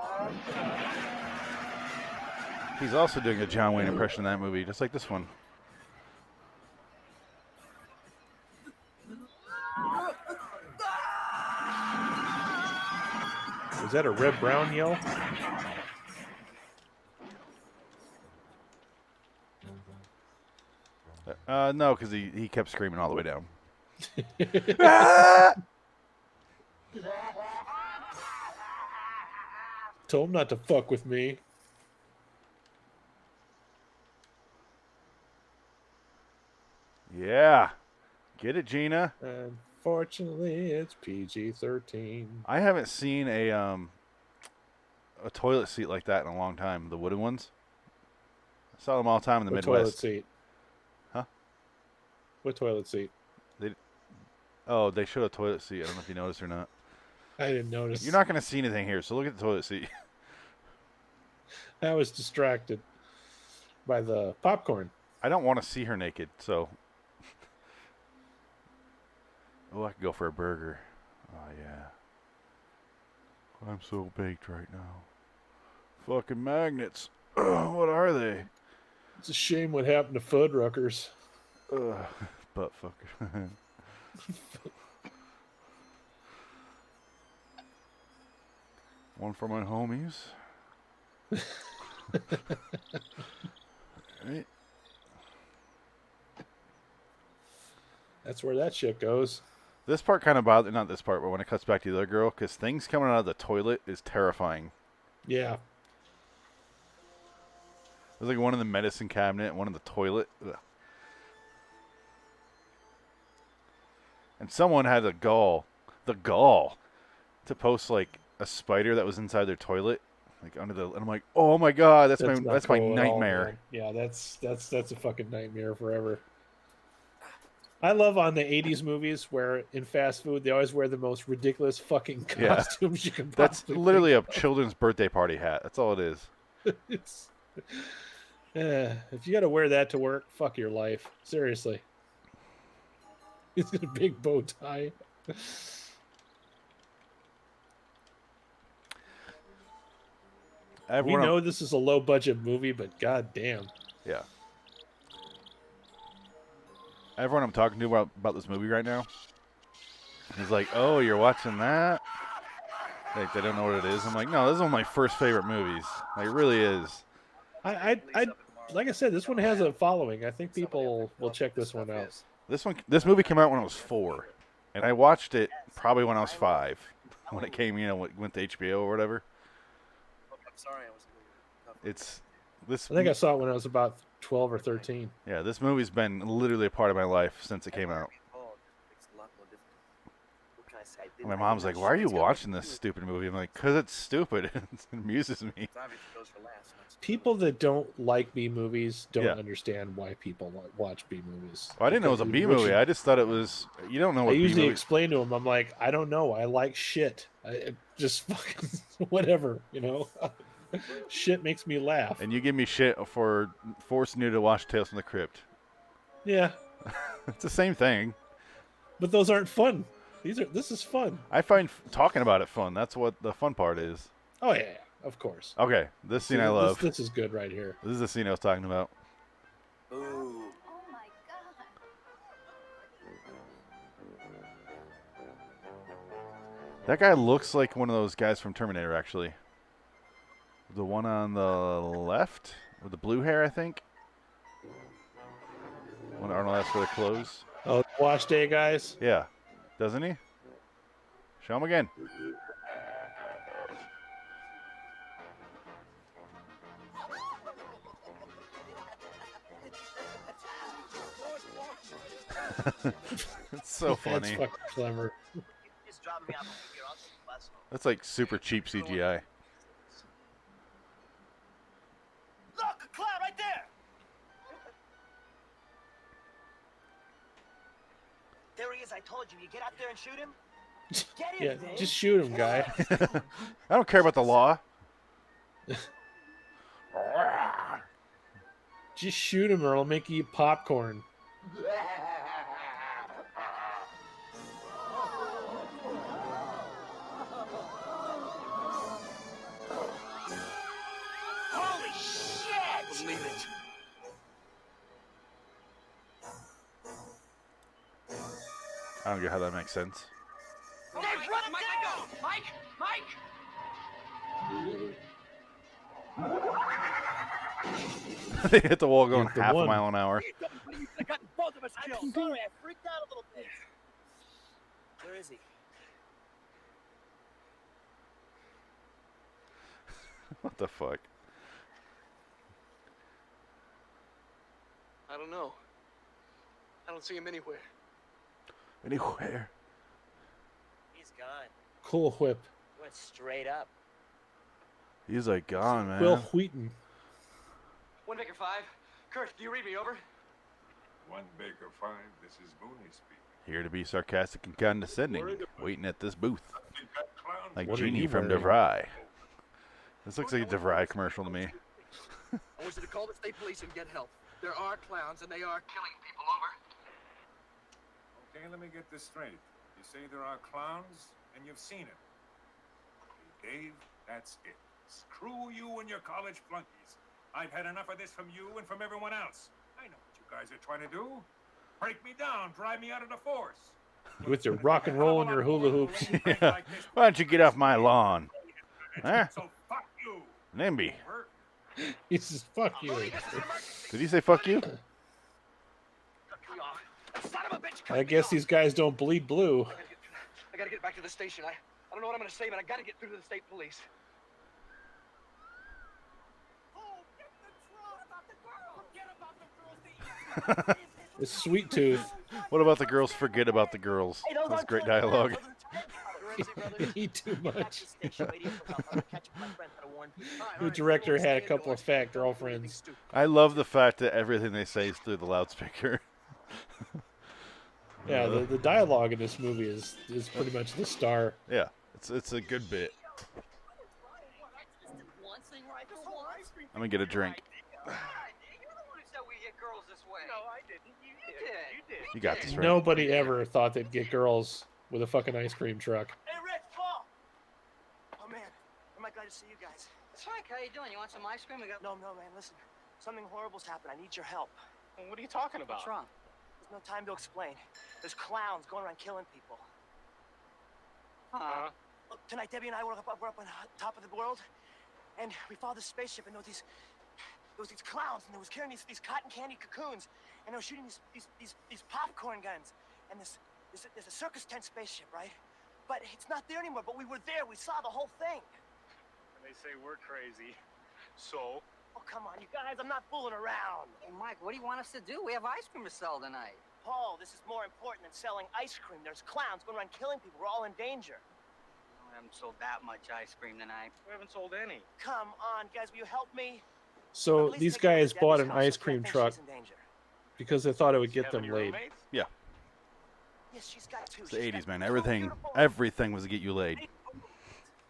He's also doing a John Wayne impression in that movie, just like this one. Was that a Red Brown yell? No, because he kept screaming all the way down. Told him not to fuck with me. Yeah. Get it, Gina? Unfortunately, it's PG-13. I haven't seen a toilet seat like that in a long time. The wooden ones. I saw them all the time in the What Midwest. toilet seat? Huh? What toilet seat? They showed a toilet seat. I don't know if you noticed or not. I didn't notice. You're not going to see anything here, so look at the toilet seat. I was distracted by the popcorn. I don't want to see her naked, so. Oh, I could go for a burger. Oh, yeah. I'm so baked right now. Fucking magnets. What are they? It's a shame what happened to Fuddruckers. Butt fucker. One for my homies. Right. That's where that shit goes. This part kind of bothered, not this part, but when it cuts back to the other girl, because things coming out of the toilet is terrifying. Yeah. There's like one in the medicine cabinet, one in the toilet. Ugh. And someone had the gall, to post like a spider that was inside their toilet, like under the. And I'm like, oh my god, that's not my cool at all, nightmare. man. Yeah, that's a fucking nightmare forever. I love on the 80s movies where in fast food they always wear the most ridiculous fucking costumes you can That's possibly literally a think of. children's birthday party hat. That's all it is. It's, if you got to wear that to work, fuck your life. Seriously. He's got a big bow tie. We know this is a low budget movie, but goddamn. Yeah. Everyone I'm talking to about this movie right now is like, oh, you're watching that? Like, they don't know what it is. I'm like, no, this is one of my first favorite movies. Like, it really is. I like I said, this one has a following. I think people will check this one out. This movie came out when I was 4, and I watched it probably when I was 5, when it came, went to HBO or whatever. I'm sorry, I was. It's this. I think I saw it when I was about 12 or 13. Yeah, this movie's been literally a part of my life since it came out. And my mom's like, why are you watching this stupid movie? I'm like, because it's stupid. It amuses me. People that don't like B movies don't understand why people watch B movies. Well, I didn't know it was a B movie. I just thought it was. You don't know what I B usually movie. explain to them. I'm like, I don't know. I like shit. Just fucking whatever, Shit makes me laugh. And you give me shit for forcing you to watch Tales from the Crypt. Yeah. It's the same thing. But those aren't fun. This is fun. I find talking about it fun. That's what the fun part is. Oh yeah, of course. Okay, this scene I love. This is good right here. This is the scene I was talking about. Oh my god. That guy looks like one of those guys from Terminator, actually. The one on the left with the blue hair, I think. When Arnold asks for the clothes. Oh, wash day guys. Yeah, doesn't he? Show him again. It's so funny. That's fucking clever. Just drop me off here. I'll take the bus home. That's like super cheap CGI. Look, a clown right there. There he is. I told you. You get out there and shoot him. Get him, Yeah, Vin. just shoot him, guy. I don't care about the law. Just shoot him or I'll make you eat popcorn. Holy shit! Believe it. I don't get how that makes sense. They've run him down! Mike! They hit the wall going He's the half a one. mile an hour. I got both of us killed. I'm sorry, I freaked out a little bit. Where is he? What the fuck? I don't know. I don't see him anywhere. Anywhere. He's gone. Cool whip. Went straight up. He's like gone, man. Will Wheaton. 1 Baker 5. Kurt, do you read me over? 1 Baker 5, this is Mooney speaking. Here to be sarcastic and condescending, waiting at this booth. Think that clown Like What are Genie you from wearing? DeVry. This looks like a DeVry commercial to me. I want you to call the state police and get help. There are clowns, and they are killing people. Over. Okay, let me get this straight. You say there are clowns, and you've seen it. Okay, Dave, that's it. Screw you and your college flunkies. I've had enough of this from you and from everyone else. I know what you guys are trying to do. Break me down, drive me out of the force. With your rock and roll and your hula hoops. Yeah. Why don't you get off my lawn? Huh? So fuck you. NIMBY. He says, fuck you. Did he say fuck you? Son of a bitch, cut I me guess off. these guys don't bleed blue. I gotta get back to the station. I don't know what I'm gonna say, but I gotta get through to the state police. It's Sweet Tooth. What about the girls? Forget about the girls. That's great dialogue. Eat too much. The director had a couple of fat girlfriends. I love the fact that everything they say is through the loudspeaker. Yeah, the dialogue in this movie is pretty much the star. Yeah, it's a good bit. I'm gonna get a drink. You got this, right? Nobody ever thought they'd get girls with a fucking ice cream truck. Hey, Rich, Paul! Oh man, am I glad to see you guys? It's Frank, how you doing? You want some ice cream? We got... No, man, listen. Something horrible's happened. I need your help. What are you talking about? What's wrong? There's no time to explain. There's clowns going around killing people. Look, tonight Debbie and I were up on top of the world, and we followed the spaceship, and there was these clowns, and they was carrying these cotton candy cocoons, and they were shooting these popcorn guns, and there's a circus tent spaceship, right? But it's not there anymore. But we were there. We saw the whole thing. And they say we're crazy. So? Oh, come on, you guys. I'm not fooling around. Hey, Mike, what do you want us to do? We have ice cream to sell tonight. Paul, this is more important than selling ice cream. There's clowns going around killing people. We're all in danger. We haven't sold that much ice cream tonight. We haven't sold any. Come on, guys. Will you help me? So At least these take care of guys Debbie's bought an house. ice I cream think truck she's in danger. because they thought it would get Have them any laid. roommates? Yeah, Yes, she's got two. it's the She's 80s, got man. two beautiful- Everything was to get you laid.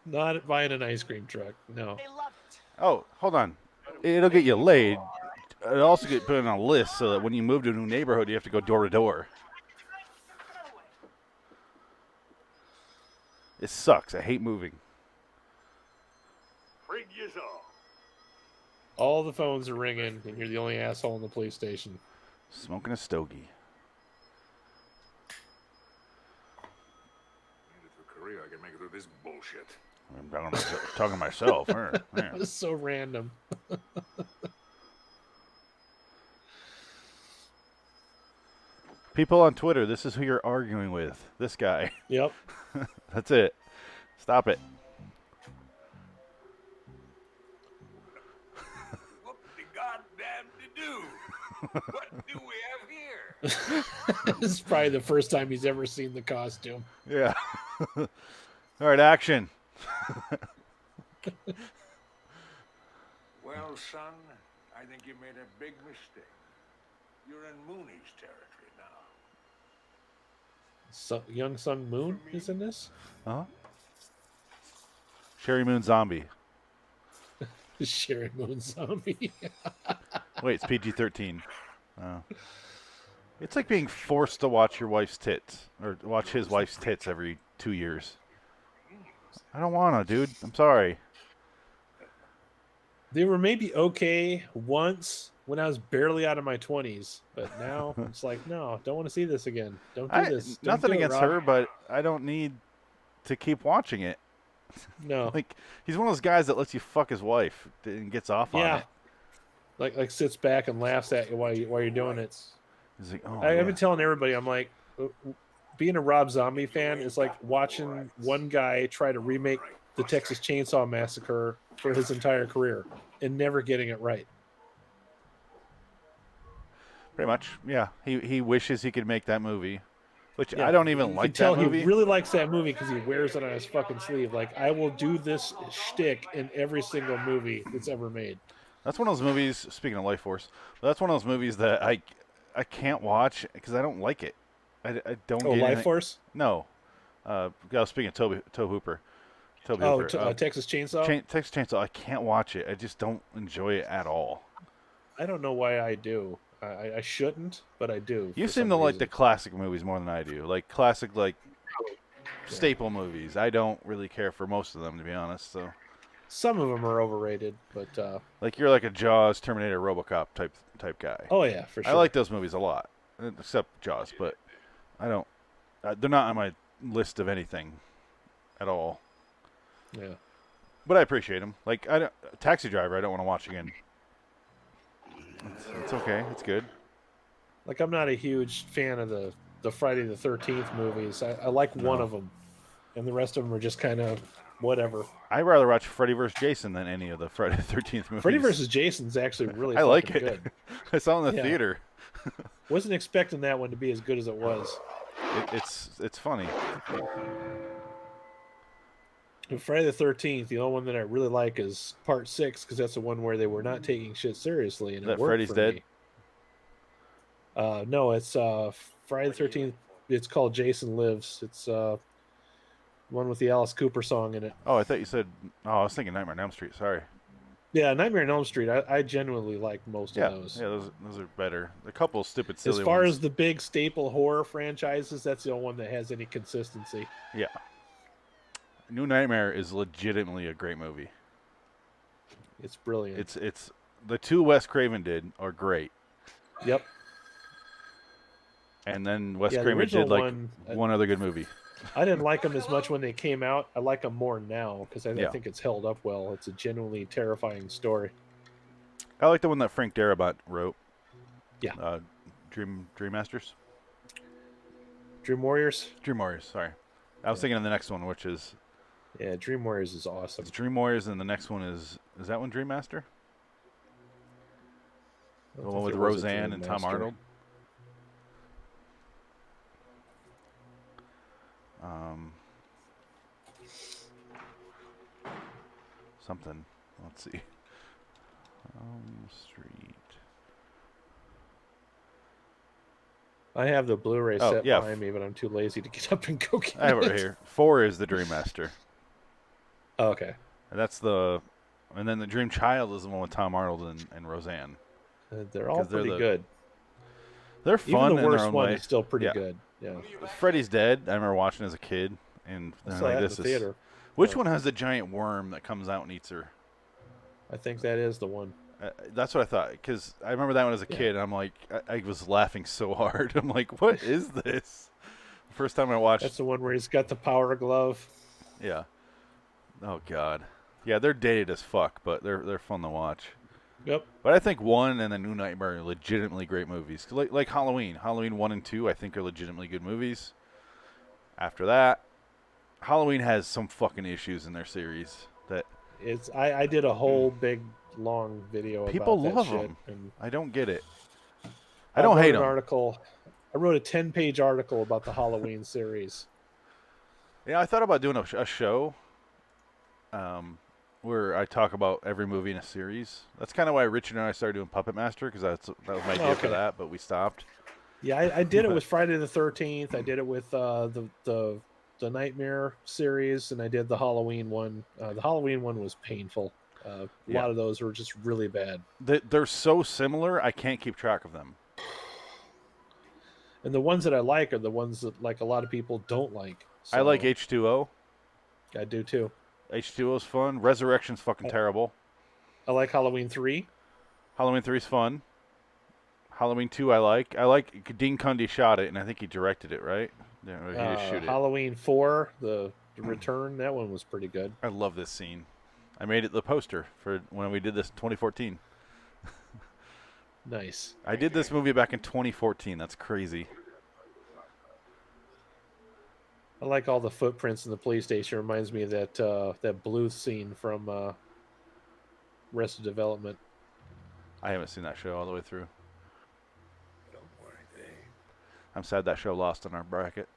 Not buying an ice cream truck. No. They love it. Oh, hold on. It'll get you laid. It'll also get put on a list so that when you move to a new neighborhood, you have to go door to door. It sucks. I hate moving. Frig yous all. All the phones are ringing, and you're the only asshole in the police station. Smoking a stogie. Made it through Korea. I can make it through this bullshit. I'm talking to myself. Yeah. It's so random. People on Twitter, this is who you're arguing with. This guy. Yep. That's it. Stop it. What the goddamn to do? What do we have here? This is probably the first time he's ever seen the costume. Yeah. All right, action. Well, son, I think you made a big mistake. You're in Mooney's territory now. Young Sun Moon is in this? Huh? Sherry Moon Zombie. Sherry Moon Zombie. Wait, it's PG-13. Oh. It's like being forced to watch your wife's tits, or watch his wife's tits every 2 years. I don't want to, dude. I'm sorry. They were maybe okay once when I was barely out of my 20s, but now it's like, no, don't want to see this again. Don't do this. Don't Nothing do it, against Rob. her, but I don't need to keep watching it. No. Like, he's one of those guys that lets you fuck his wife and gets off on Yeah. it. Like sits back and laughs at you while you're doing it. He's like, oh, I've been telling everybody, I'm like, being a Rob Zombie fan is like watching one guy try to remake the Texas Chainsaw Massacre for his entire career and never getting it right. Pretty much, yeah. He wishes he could make that movie, which Yeah, I don't even you like can tell that movie. he really likes that movie because he wears it on his fucking sleeve. Like, I will do this shtick in every single movie that's ever made. That's one of those movies, speaking of Life Force, that's one of those movies that I can't watch because I don't like it. I don't Oh, get Life anything. Force? No. I was speaking of Toe Hooper. Toby Oh, Hooper. Texas Chainsaw. Texas Chainsaw. I can't watch it. I just don't enjoy it at all. I don't know why I do. I shouldn't, but I do. You for seem some to like reason. the classic movies more than I do. Like classic, like staple movies. I don't really care for most of them, to be honest. So, Some of them are overrated, but like you're like a Jaws, Terminator, RoboCop type guy. oh yeah, for sure. I like those movies a lot, except Jaws, but I don't. They're not on my list of anything at all. Yeah. But I appreciate them. Like Taxi Driver, I don't want to watch again. It's okay. It's good. Like I'm not a huge fan of the Friday the 13th movies. I like one of them, and the rest of them are just kind of whatever. I'd rather watch Freddy vs. Jason than any of the Friday the 13th movies. Freddy vs. Jason's actually really I like it. good. I saw it in the theater. Wasn't expecting that one to be as good as it was. It's funny. And Friday the 13th, the only one that I really like is Part 6 because that's the one where they were not taking shit seriously, and That it worked Freddy's for dead? me. No, it's Friday the 13th. It's called Jason Lives. It's one with the Alice Cooper song in it. Oh, I thought you said. Oh, I was thinking Nightmare on Elm Street. Sorry. Yeah, Nightmare on Elm Street. I genuinely like most of those. Yeah, those are better. A couple stupid silly As far ones. as the big staple horror franchises, that's the only one that has any consistency. Yeah. New Nightmare is legitimately a great movie. It's brilliant. It's the two Wes Craven did are great. Yep. And then Wes the Craven original did like one, one other good movie. I didn't like them as much when they came out. I like them more now because I Yeah. think it's held up well. It's a genuinely terrifying story. I like the one that Frank Darabont wrote. Yeah. Dream Masters? Dream Warriors? Dream Warriors, sorry. I was thinking of the next one, which is... Yeah, Dream Warriors is awesome. It's Dream Warriors, and the next one is that one Dream Master? I The don't one think with there was a Roseanne Dream and Tom Master. Arnold? Something. Let's see. Street. I have the Blu-ray Oh, set yeah. behind me, but I'm too lazy to get up and go get I have it it. right here. 4 is the Dream Master. Oh, okay. And that's the... And then the Dream Child is the one with Tom Arnold and Roseanne. They're all 'Cause they're pretty the- good. They're fun Even the in their worst own one way. is still pretty Yeah. good. Yeah. Freddy's Dead, I remember watching as a kid. And I then saw like, that in this the is... theater. Which Yeah. one has the giant worm that comes out and eats her? I think that is the one. That's what I thought, because I remember that one as a kid, and I'm like, I was laughing so hard. I'm like, what is this? First time I watched... That's the one where he's got the power glove. Yeah. Oh, God. Yeah, they're dated as fuck, but they're fun to watch. Yep. But I think 1 and the New Nightmare are legitimately great movies. Like Halloween. Halloween 1 and 2, I think, are legitimately good movies. After that, Halloween has some fucking issues in their series that... I did a whole big long video People about that love shit, them. and I don't get it. I don't hate them. I wrote a 10-page article about the Halloween series. Yeah, I thought about doing a show where I talk about every movie in a series. That's kind of why Richard and I started doing Puppet Master, because that was my idea for Okay. that, but we stopped. Yeah, I did it with Friday the 13th. I did it with the Nightmare series, and I did the Halloween one. The Halloween one was painful. A lot of those were just really bad. They're so similar, I can't keep track of them. And the ones that I like are the ones that like a lot of people don't like. I like So, H2O. I do too. H2O's fun. Resurrection's fucking terrible. I like Halloween 3. Halloween 3's fun. Halloween 2 I like. I like Dean Cundy shot it, and I think he directed it, right? Yeah, or he just shoot it. Halloween 4, the Return, that one was pretty good. I love this scene. I made it the poster for when we did this in 2014. Nice. I did this movie back in 2014. That's crazy. I like all the footprints in the police station. Reminds me of that Bluth scene from Arrested Development. I haven't seen that show all the way through. I'm sad that show lost in our bracket.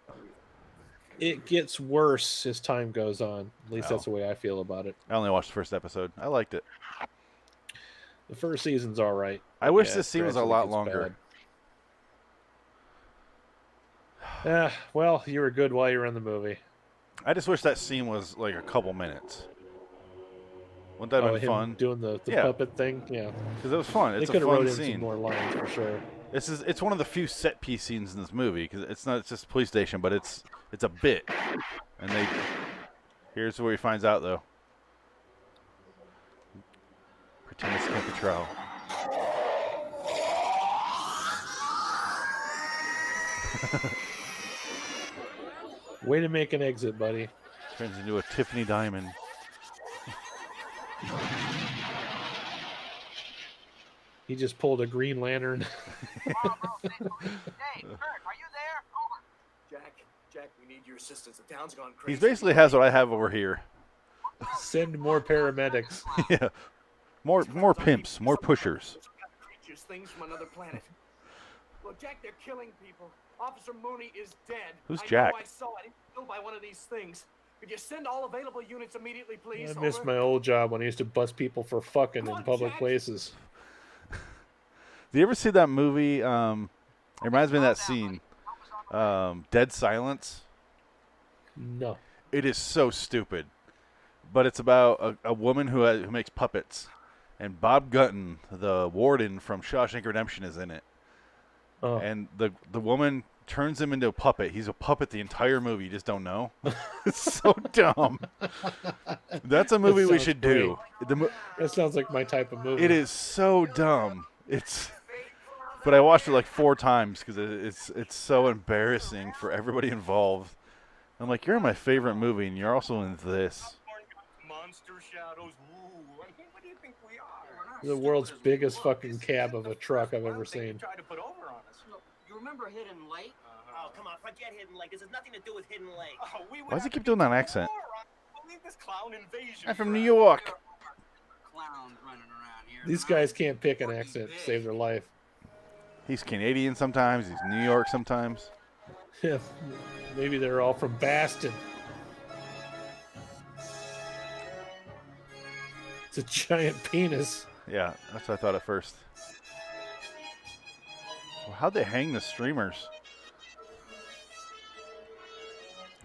It gets worse as time goes on. At least Oh. that's the way I feel about it. I only watched the first episode. I liked it. The first season's all right. I wish Yeah, this scene was a gradually lot gets longer. bad. Well, you were good while you were in the movie. I just wish that scene was like a couple minutes. Wouldn't that have been him fun? doing the Yeah. puppet thing. Yeah, Because it was fun. they It's a could have fun wrote in some scene. more lines for sure. It's one of the few set piece scenes in this movie because it's just a police station, but it's a bit. And here's where he finds out though. Pretend it's Ken Cattrall. Way to make an exit, buddy. Turns into a Tiffany diamond. He just pulled a Green Lantern. Hey, Kurt, are you there? Over. Jack, we need your assistance. The town's gone crazy. He basically has what I have over here. Send more paramedics. Yeah. More pimps, more pushers. Creatures, things from another planet. Look, Jack, they're killing people. Officer Mooney is dead. Who's I Jack? know I saw it. He's killed by one of these things. Could you send all available units immediately, please? I miss Over. my old job when I used to bust people for fucking Come in on, public Jack. places. Do you ever see that movie? It reminds me of that scene, Dead Silence. No. It is so stupid, but it's about a woman who makes puppets, and Bob Gunton, the warden from Shawshank Redemption, is in it. Oh. And the woman turns him into a puppet. He's a puppet the entire movie. You just don't know. It's so dumb. That's a movie we sounds should great. do. That sounds like my type of movie. It is so dumb. But I watched it like 4 times because it's so embarrassing for everybody involved. I'm like, you're in my favorite movie, and you're also in this. Monster shadows. Ooh. I mean, what do you think we are? The world's biggest fucking cab of a truck I've ever They seen. tried to put over on us. You remember Hidden Lake? Oh, come on, forget Hidden Lake. This has nothing to do with Hidden Lake. Oh, we would Why does he have keep to doing that declare accent? war on- Believe this clown invasion. I'm from New crap. York. Clowns running around here. These guys can't pick an accent to save their life. He's Canadian sometimes. He's New York sometimes. Yeah, maybe they're all from Boston. It's a giant penis. Yeah, that's what I thought at first. Well, how'd they hang the streamers?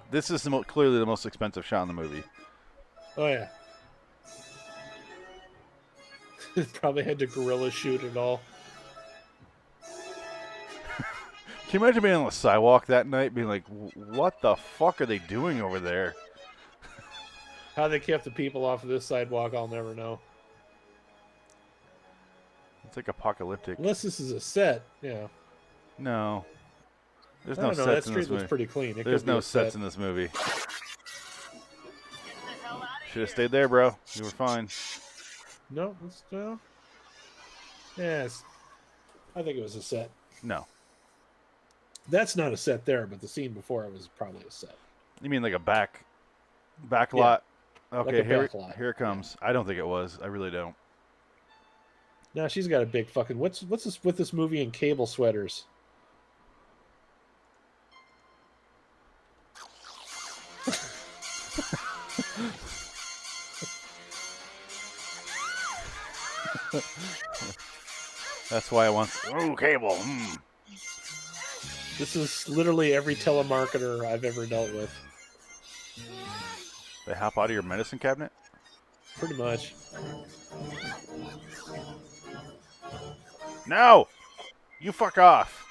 This is clearly the most expensive shot in the movie. Oh yeah. Probably had to guerrilla shoot it all. Can you imagine being on the sidewalk that night being like, what the fuck are they doing over there? How they kept the people off of this sidewalk, I'll never know. It's like apocalyptic. Unless this is a set, yeah. No. There's I no don't know. That sets in this street looks movie. pretty clean. It There's could be no a sets set. in this movie. Should have stayed there, bro. You were fine. No, it's yes. I think it was a set. No. That's not a set there, but the scene before it was probably a set. You mean like a back Yeah, lot? like Okay, a here back lot. it comes. I don't think it was. I really don't. Now she's got a big fucking. What's this with this movie and cable sweaters? That's why I want. Oh, cable. Mm. This is literally every telemarketer I've ever dealt with. They hop out of your medicine cabinet? Pretty much. No! You fuck off.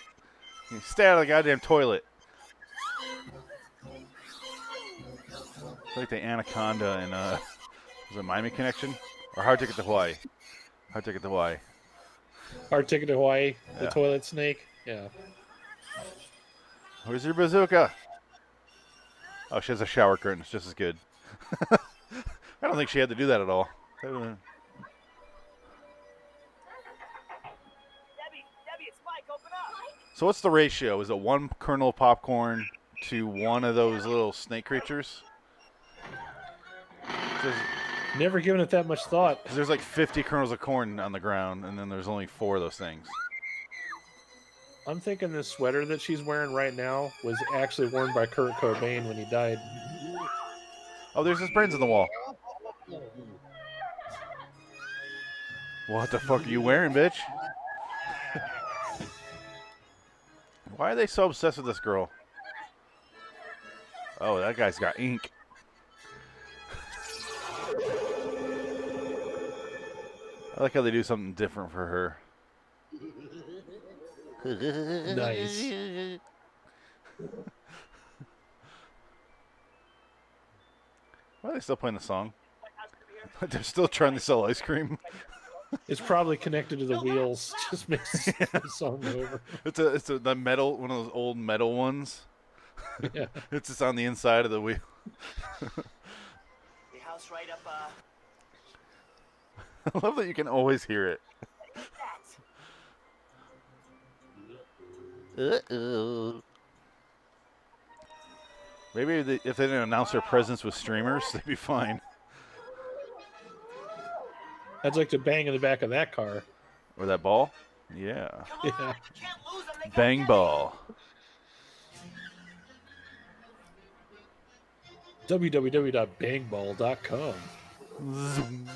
You stay out of the goddamn toilet. It's like the anaconda in was it Miami Connection? Or Hard Ticket to Hawaii? Hard Ticket to Hawaii. Hard Ticket to Hawaii, the Yeah. toilet snake. Yeah. Where's your bazooka? Oh, she has a shower curtain. It's just as good. I don't think she had to do that at all. Debbie, it's Mike. Open up. So what's the ratio? Is it 1 kernel of popcorn to one of those little snake creatures? Never given it that much thought. 'Cause there's like 50 kernels of corn on the ground, and then there's only 4 of those things. I'm thinking this sweater that she's wearing right now was actually worn by Kurt Cobain when he died. Oh, there's his brains on the wall. What the fuck are you wearing, bitch? Why are they so obsessed with this girl? Oh, that guy's got ink. I like how they do something different for her. Nice. Why are they still playing the song? They're still trying to sell ice cream. It's probably connected to the wheels. Just makes the song over. It's the metal, one of those old metal ones. Yeah. It's just on the inside of the wheel. The house right up, I love that you can always hear it. Uh-oh. Maybe if they didn't announce their presence with streamers, they'd be fine. I'd like to bang in the back of that car. Or that ball? Yeah. Yeah. Bang ball. www.bangball.com. Zoom.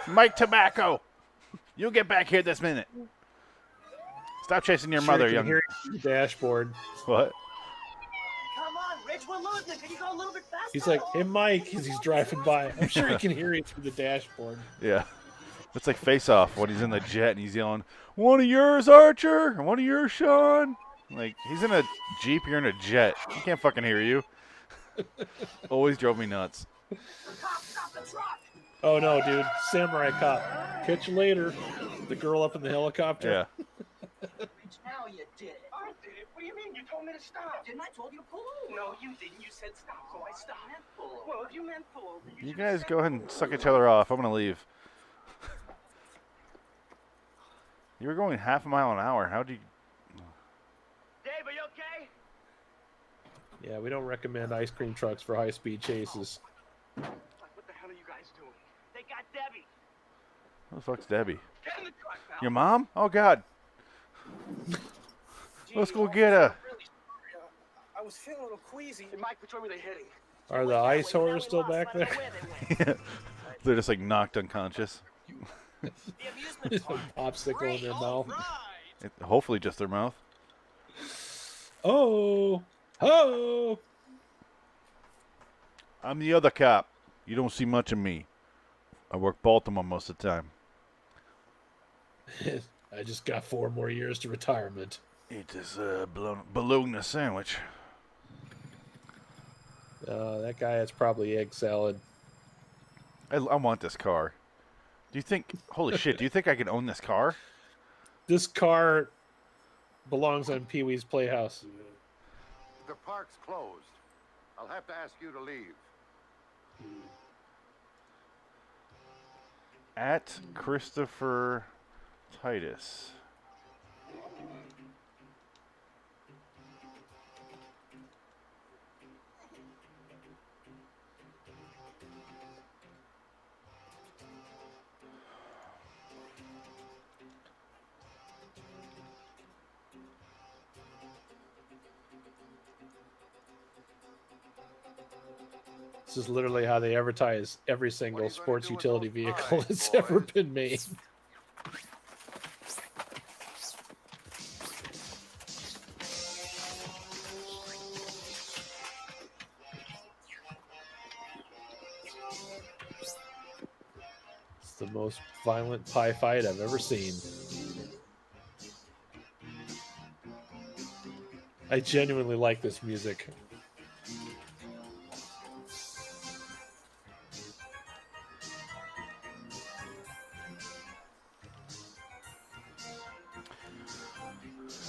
Mike Tobacco, you get back here this minute. Stop chasing your mother, young. Hear the dashboard. What? Come on, Rich, we're losing. Can you go a little bit faster? He's like, "Hey, Mike," as he's driving by. I'm sure he can hear you through the dashboard. Yeah. It's like Face Off when he's in the jet and he's yelling, "One of yours, Archer, and one of yours, Sean." Like, he's in a Jeep, you're in a jet. He can't fucking hear you. Always drove me nuts. Oh no, dude! Samurai cop. Catch you later. The girl up in the helicopter. Yeah. Rich, now you did it. I did it. What do you mean? You told me to stop. Didn't I told you to pull over? No, you didn't. You said stop, so I stopped. I meant pull over. Well, if you meant pull over, You guys go ahead and suck each other off. I'm going to leave. You were going half a mile an hour. How'd you... Dave, are you okay? Yeah, we don't recommend ice cream trucks for high-speed chases. What the hell are you guys doing? They got Debbie. Who the fuck's Debbie? Get in the truck, pal. Your mom? Oh, God. Let's go get her. I was feeling a little queasy. Hey, Mike, which way were they heading? Are the ice horrors still back there? They're just like knocked unconscious. There's a popsicle in their mouth. Hopefully just their mouth. Oh! Oh! I'm the other cop. You don't see much of me. I work Baltimore most of the time. I just got 4 more years to retirement. Eat this bologna sandwich. That guy has probably egg salad. I want this car. Do you think... Holy shit, do you think I can own this car? This car belongs on Pee-wee's Playhouse. The park's closed. I'll have to ask you to leave. At Christopher Titus. This is literally how they advertise every single sports utility vehicle that's ever been made. It's the most violent pie fight I've ever seen. I genuinely like this music.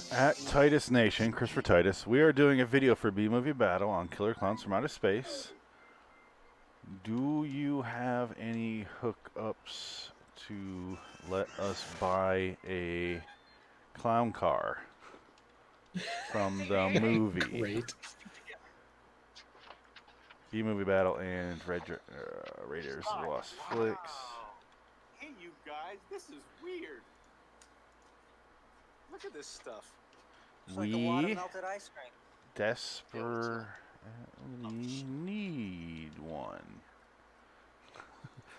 At Titus Nation, Christopher Titus, we are doing a video for B-Movie Battle on Killer Clowns from Outer Space. Do you have any hookups to let us buy a clown car from the movie? Great. B-Movie Battle and Raiders of the Lost Flicks. Hey, you guys, this is weird. Look at this stuff. It's like a water melted ice cream. Desperately need one.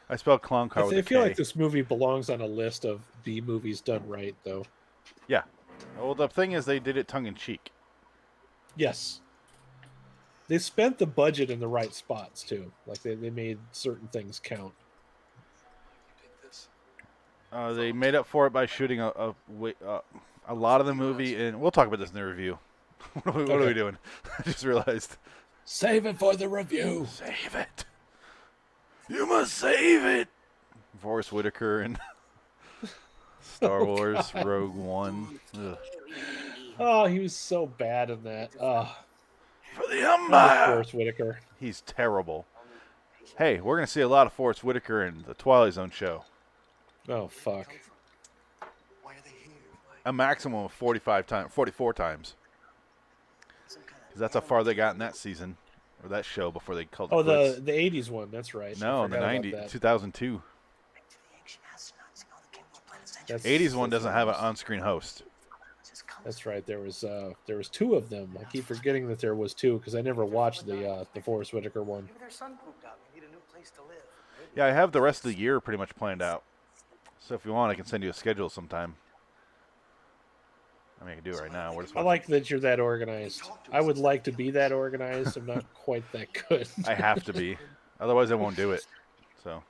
I spelled clown car with a I feel K. like this movie belongs on a list of B movies done right, though. Yeah, Well, the thing is, they did it tongue in cheek. Yes. They spent the budget in the right spots too. Like they made certain things count. They made up for it by shooting a lot of the movie, and we'll talk about this in the review. What are we doing? I just realized. Save it for the review. Save it. You must save it. Forrest Whitaker and Star Wars God. Rogue One. Ugh. Oh, he was so bad in that. For the umpire. Forrest Whitaker. He's terrible. Hey, we're gonna see a lot of Forrest Whitaker in the Twilight Zone show. Oh fuck. A maximum of 44 times. Because that's how far they got in that season or that show before they called it quits. The 80s one. That's right. No, I the forgot 90s, about that. 2002. 80s one doesn't have an on-screen host. That's right. There was two of them. I keep forgetting that there was two because I never watched the Forrest Whitaker one. Maybe their son moved out. They need a new place to live. Yeah, I have the rest of the year pretty much planned out. So if you want, I can send you a schedule sometime. I mean, I can do it right now. We're just I like that you're that organized. I would like to be that organized. I'm not quite that good. I have to be. Otherwise, I won't do it. So.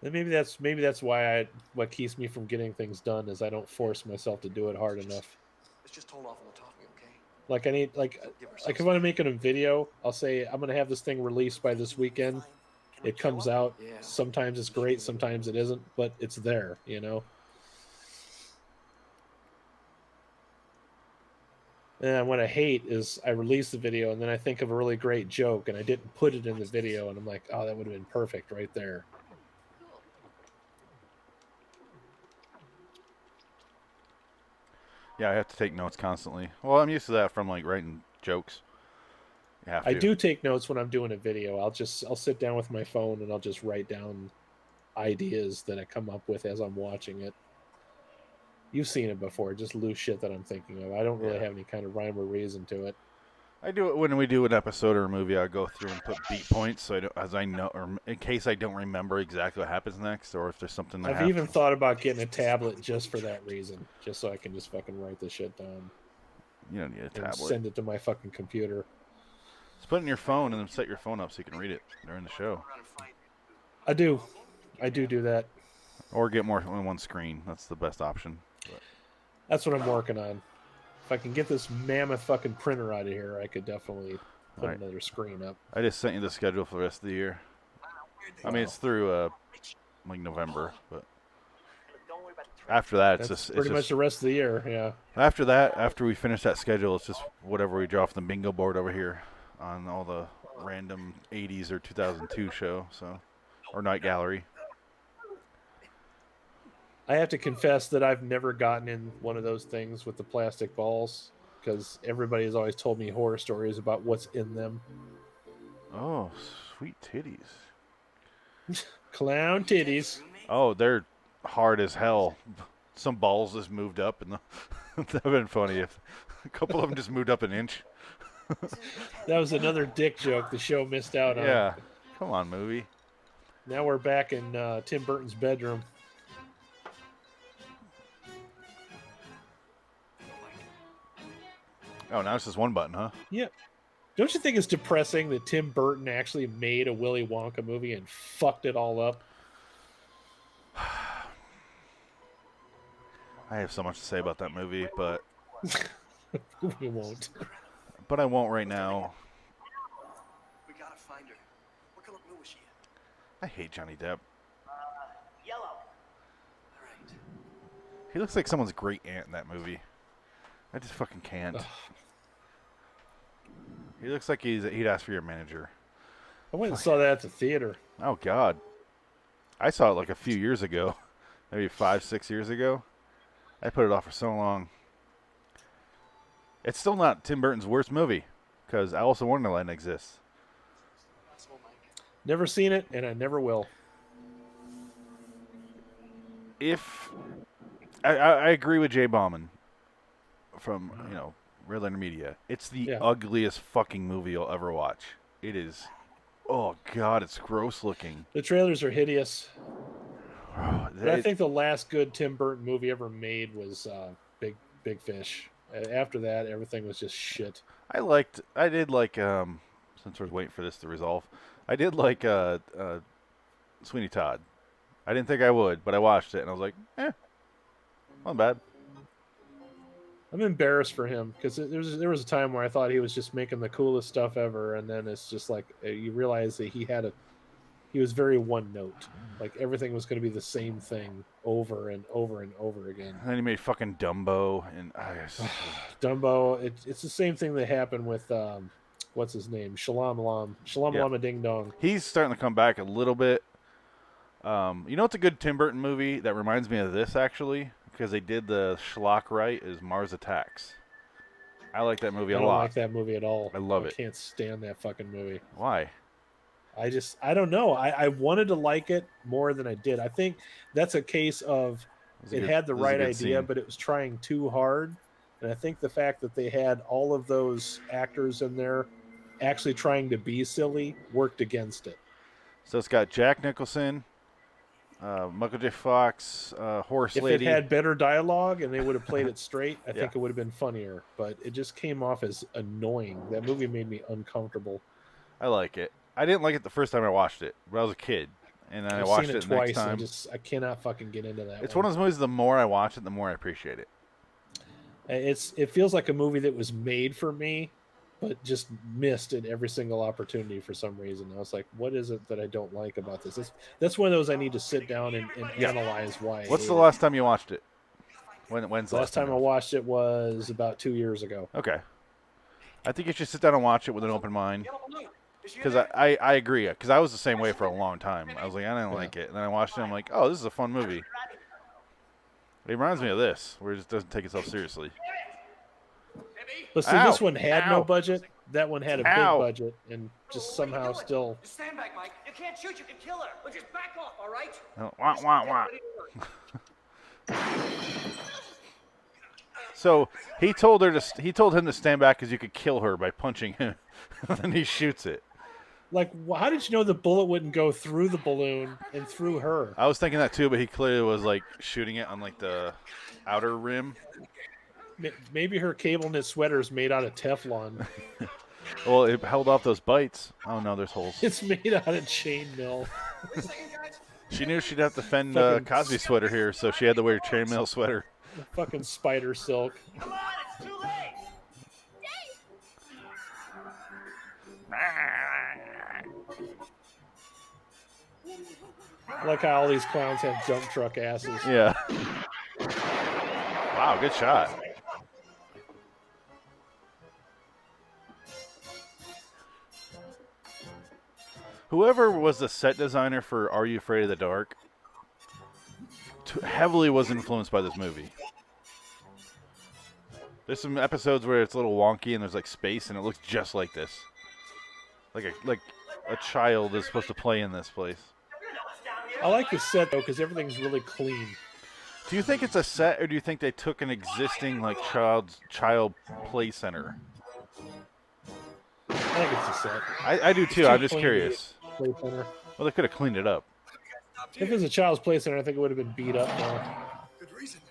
And maybe that's why what keeps me from getting things done is I don't force myself to do it hard enough. Let's just hold off on the talking, okay? Like I need like if I'm making a video, I'll say I'm gonna have this thing released by this weekend. It comes out. Sometimes it's great, sometimes it isn't, but it's there, you know. And what I hate is I release the video and then I think of a really great joke and I didn't put it in the video and I'm like, oh, that would have been perfect right there. Yeah, I have to take notes constantly. Well, I'm used to that from like writing jokes. You have to. I do take notes when I'm doing a video. I'll sit down with my phone and I'll just write down ideas that I come up with as I'm watching it. You've seen it before, just loose shit that I'm thinking of. I don't really have any kind of rhyme or reason to it. I do it when we do an episode or a movie. I go through and put beat points so I know, or in case I don't remember exactly what happens next, or if there's something that I've even thought about getting a tablet just for that reason, just so I can just fucking write this shit down. You don't need a And tablet. send it to my fucking computer. Just put it in your phone and then set your phone up so you can read it during the show. I do that. Or get more on one screen. That's the best option. But. That's what I'm working on. If I can get this mammoth fucking printer out of here, I could definitely put another screen up. I just sent you the schedule for the rest of the year. I mean, it's through like November, but after that, it's pretty much the rest of the year. Yeah. After that, after we finish that schedule, it's just whatever we draw from the bingo board over here on all the random 80s or 2002 show, or Night Gallery. I have to confess that I've never gotten in one of those things with the plastic balls because everybody has always told me horror stories about what's in them. Oh, sweet titties. Clown titties. Oh, they're hard as hell. Some balls just moved up, and that would have been funny if a couple of them just moved up an inch. That was another dick joke the show missed out on. Yeah. Come on, movie. Now we're back in Tim Burton's bedroom. Oh, now it's just one button, huh? Yeah. Don't you think it's depressing that Tim Burton actually made a Willy Wonka movie and fucked it all up? I have so much to say about that movie, but we won't. But I won't right now. We gotta find her. What color blue is she in? I hate Johnny Depp. Yellow. All right. He looks like someone's great aunt in that movie. I just fucking can't. Ugh. He looks like he'd ask for your manager. I went and saw that at the theater. Oh, God. I saw it like a few years ago. Maybe 5-6 years ago. I put it off for so long. It's still not Tim Burton's worst movie, because Alice in Wonderland exists. Never seen it, and I never will. If I agree with Jay Bauman from Red Letter Media, it's the ugliest fucking movie you'll ever watch. It is. Oh God, it's gross looking. The trailers are hideous. But I It- think the last good Tim Burton movie ever made was Big Fish. After that, everything was just shit. I did like, since we're waiting for this to resolve, I did like Sweeney Todd. I didn't think I would, but I watched it and I was like, not bad. I'm embarrassed for him because there was a time where I thought he was just making the coolest stuff ever, and then it's just like you realize that he was very one note. Like everything was going to be the same thing over and over and over again. And then he made fucking Dumbo and Dumbo. It's the same thing that happened with what's his name, Shalom Ding Dong. He's starting to come back a little bit. You know, it's a good Tim Burton movie that reminds me of this actually, because they did the schlock right. Is Mars Attacks. I like that movie a lot. I don't like that movie at all. I love it. I can't stand that fucking movie. Why? I don't know. I wanted to like it more than I did. I think that's a case of it had the right idea, but it was trying too hard. And I think the fact that they had all of those actors in there actually trying to be silly worked against it. So it's got Jack Nicholson, Michael J. Fox, Horse Lady. If it had better dialogue and they would have played it straight, I think it would have been funnier. But it just came off as annoying. That movie made me uncomfortable. I like it. I didn't like it the first time I watched it, but I was a kid, and then I watched it twice. next time. I cannot fucking get into that. It's one of those movies. The more I watch it, the more I appreciate it. It feels like a movie that was made for me, but just missed in every single opportunity for some reason. I was like, what is it that I don't like about this? That's one of those I need to sit down and analyze why. What's the last time you watched it? When's the last time I watched it was about 2 years ago. Okay. I think you should sit down and watch it with an open mind. Because I agree. Because I was the same way for a long time. I was like, I didn't like it. And then I watched it. I'm like, oh, this is a fun movie. It reminds me of this, where it just doesn't take itself seriously. But see, this one had no budget. That one had a big budget, and just somehow still. Stand back, Mike. You can't shoot. You can kill her. Well, just back off, all right? Wah. So he told him to stand back because you could kill her by punching him. Then he shoots it. Like, how did you know the bullet wouldn't go through the balloon and through her? I was thinking that too, but he clearly was like shooting it on like the outer rim. Maybe her cable knit sweater is made out of Teflon. Well, it held off those bites. Oh no, there's holes. It's made out of chainmail. She knew she'd have to fend Cosby sweater here, so she had to wear a chainmail sweater. Fucking spider silk. Come on, it's too late. I like how all these clowns have dump truck asses. Yeah. Wow, good shot. Whoever was the set designer for Are You Afraid of the Dark heavily was influenced by this movie. There's some episodes where it's a little wonky and there's like space and it looks just like this. Like a child is supposed to play in this place. I like the set though because everything's really clean. Do you think it's a set or do you think they took an existing like child play center? I think it's a set. I do too. I'm just curious. Play center. Well, they could have cleaned it up. If it was a child's play center, I think it would have been beat up more. Good reason.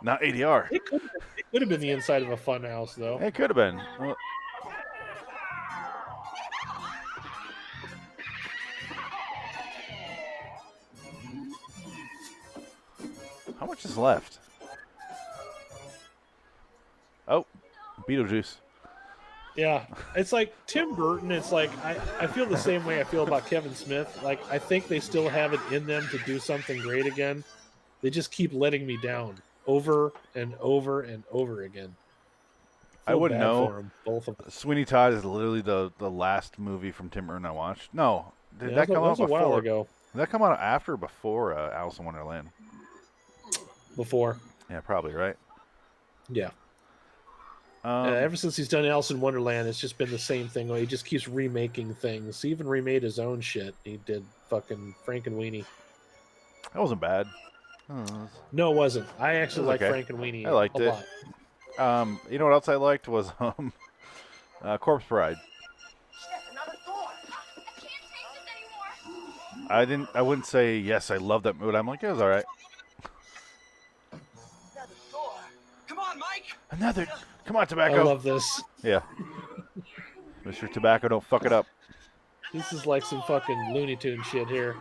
Not ADR. It could have been the inside of a fun house, though. It could have been. Well, how much is left? Oh, Beetlejuice. Yeah, it's like Tim Burton. It's like I feel the same way I feel about Kevin Smith. Like I think they still have it in them to do something great again. They just keep letting me down over and over and over again. I wouldn't know. For them, both of them. Sweeney Todd is literally the last movie from Tim Burton I watched. No, did Yeah, that come out a while before? ago. Did that come out after or before Alice in Wonderland? Before. Yeah, probably right. Yeah. Ever since he's done Alice in Wonderland, it's just been the same thing. He just keeps remaking things. He even remade his own shit. He did fucking Frankenweenie. That wasn't bad. No, it wasn't. I actually like okay. Frankenweenie I liked a it. lot. You know what else I liked was Corpse Bride. I wouldn't say yes. I love that movie. I'm like, it was all right. Another. Come on, I tobacco. love this. Yeah. Mr. Tobacco, don't fuck it up. This is like some fucking Looney Tune shit here.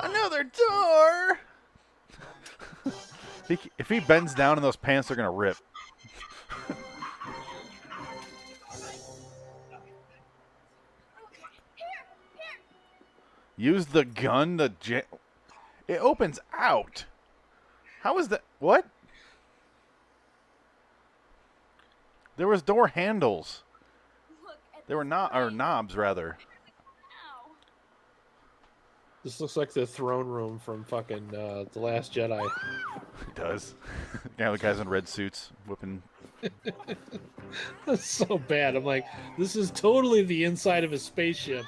Another door. If he bends down in those pants, they're gonna rip. Use the gun to it opens out. How is that? What? There was door handles. There were knobs rather. This looks like the throne room from fucking The Last Jedi. It does. Yeah, the guys in red suits whipping. That's so bad. I'm like, this is totally the inside of a spaceship.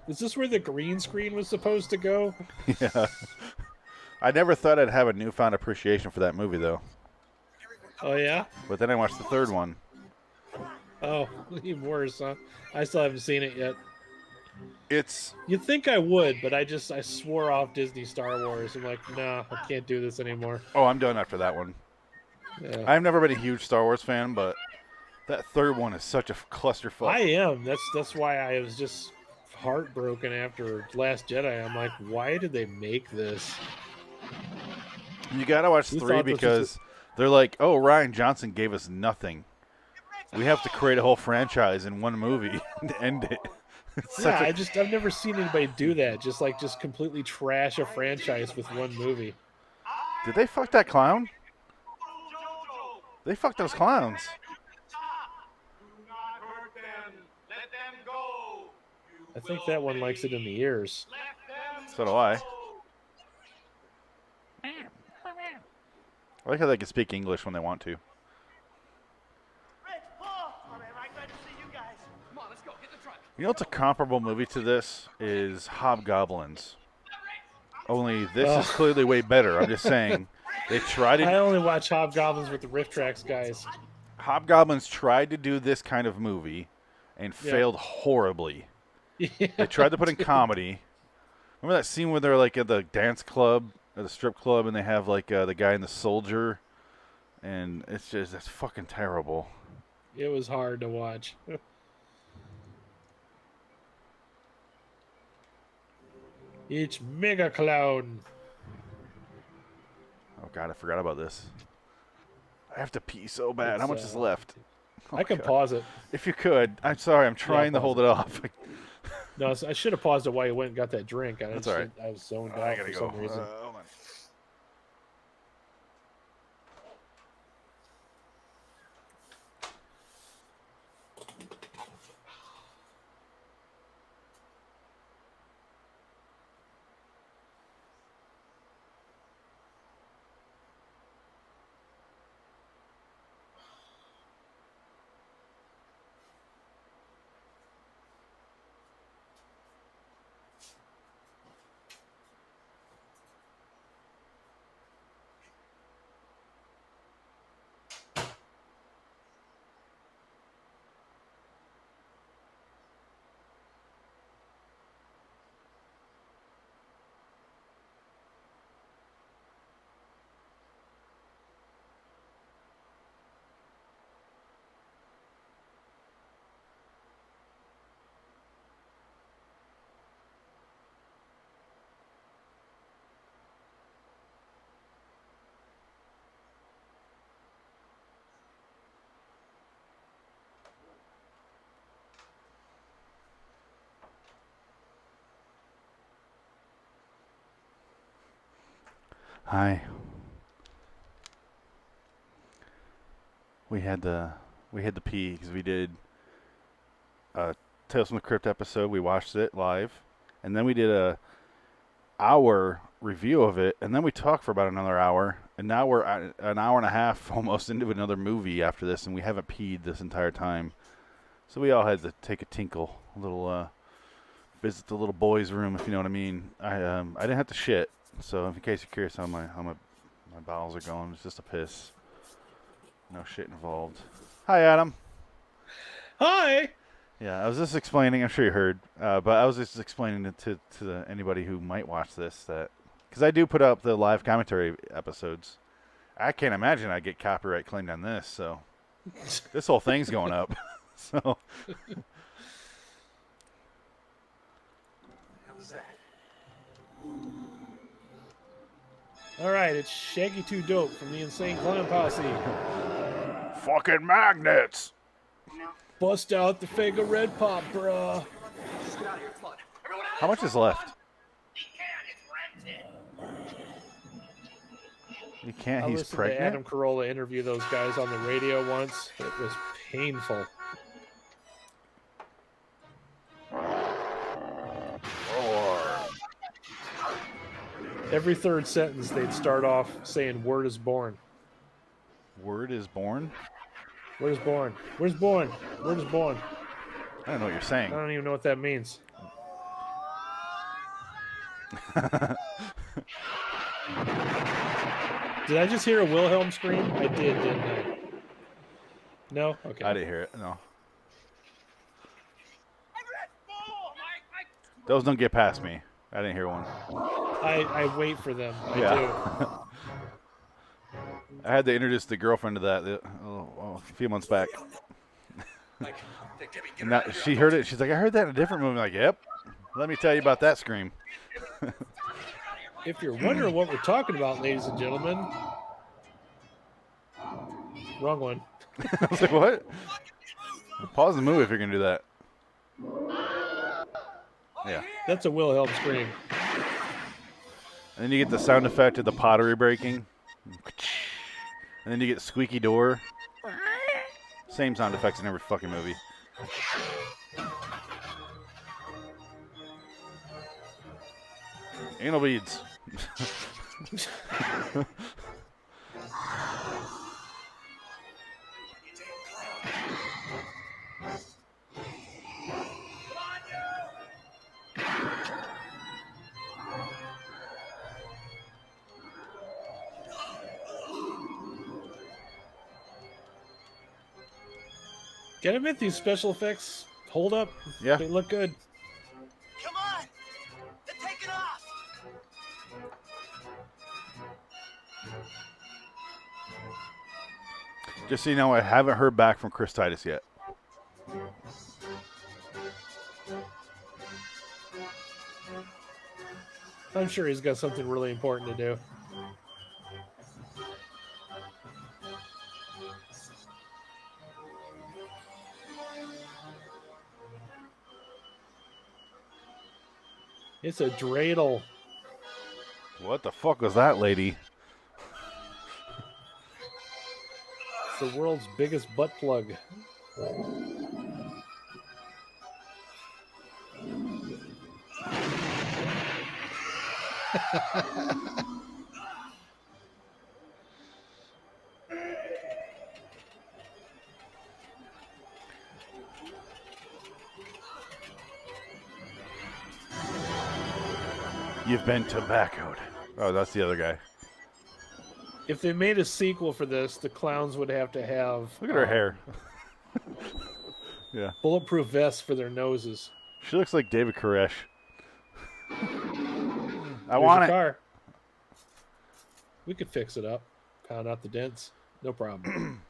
Is this where the green screen was supposed to go? Yeah. I never thought I'd have a newfound appreciation for that movie, though. Oh, yeah? But then I watched the third one. Oh, even worse, huh? I still haven't seen it yet. It's... You'd think I would, but I swore off Disney Star Wars. I'm like, nah, I can't do this anymore. Oh, I'm done after that one. Yeah. I've never been a huge Star Wars fan, but that third one is such a clusterfuck. I am. That's why I was just heartbroken after Last Jedi. I'm like, why did they make this? You gotta watch You 3 thought this was because they're like, oh, Rian Johnson gave us nothing. We have to create a whole franchise in one movie to end it. Yeah, I've never seen anybody do that. Just completely trash a franchise with one movie. Did they fuck that clown? They fucked those clowns. I think that one likes it in the ears. So do I. I like how they can speak English when they want to. You know what's a comparable movie to this is Hobgoblins. Only this is clearly way better. I'm just saying. They tried to... I only watch Hobgoblins with the Riff Tracks guys. Hobgoblins tried to do this kind of movie and failed horribly. Yeah. They tried to put in comedy. Remember that scene where they're like at the dance club, at the strip club, and they have like the guy and the soldier? And that's fucking terrible. It was hard to watch. It's Mega Clown. Oh god, I forgot about this. I have to pee so bad. How much is left? Oh, I can pause it. If you could. I'm sorry, I'm trying to hold it off. No, I should have paused it while you went and got that drink. That's all right. I was zoned out for some reason. Hold on. Hi. We had the pee because we did a Tales from the Crypt episode. We watched it live, and then we did a hour review of it, and then we talked for about another hour, and now we're an hour and a half almost into another movie after this, and we haven't peed this entire time. So we all had to take a tinkle, a little visit the little boys' room, if you know what I mean. I didn't have to shit. So, in case you're curious how my bowels are going, it's just a piss. No shit involved. Hi, Adam. Hi. Yeah, I was just explaining. I'm sure you heard, but I was just explaining to anybody who might watch this that Because I do put up the live commentary episodes. I can't imagine I'd get copyright claimed on this, so this whole thing's going up. So How was that? All right, it's Shaggy 2 Dope from the Insane Clown Posse. fucking magnets. Bust out the Fago Red Pop, bruh. Just get out of here. Come on. Everyone out. How much is left? You can't. I He's listened pregnant. to Adam Carolla interview those guys on the radio once. It was painful. Every third sentence, they'd start off saying, "Word is born." Word is born. Word is born. Where's born? Word is born. I don't know what you're saying. I don't even know what that means. Did I just hear a Wilhelm scream? I did, didn't I? No? Okay. I didn't hear it. No. Those don't get past me. I didn't hear one. I wait for them. I Yeah. I had to introduce the girlfriend to that a few months back. And that, she heard it. She's like, I heard that in a different movie. I'm like, yep. Let me tell you about that scream. If you're wondering what we're talking about, ladies and gentlemen, wrong one. I was like, what? Pause the movie if you're going to do that. Yeah. That's a Wilhelm scream. And then you get the sound effect of the pottery breaking. And then you get squeaky door. Same sound effects in every fucking movie. Anal beads. Gotta admit, these special effects hold up. Yeah. They look good. Come on! They're taking off! Just so you know, I haven't heard back from Chris Titus yet. I'm sure he's got something really important to do. It's a dreidel. What the fuck was that, lady? It's the world's biggest butt plug. You've been tobaccoed. Oh, that's the other guy. If they made a sequel for this, the clowns would have to have Look at her hair. Yeah. bulletproof vests for their noses. She looks like David Koresh. I Here's want your it. car. We could fix it up. Pound out the dents. No problem.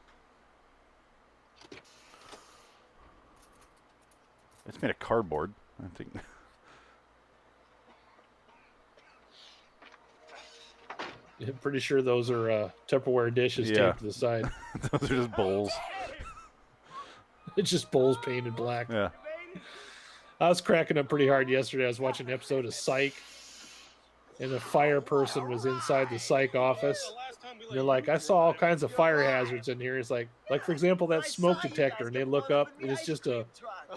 It's made of cardboard, I think. I'm pretty sure those are Tupperware dishes Yeah. taped to the side. Those are just bowls. It's just bowls painted black. Yeah. I was cracking up pretty hard yesterday. I was watching an episode of Psych, and a fire person was inside the Psych office. And they're like, I saw all kinds of fire hazards in here. It's like for example, that smoke detector. And they look up, and it's just one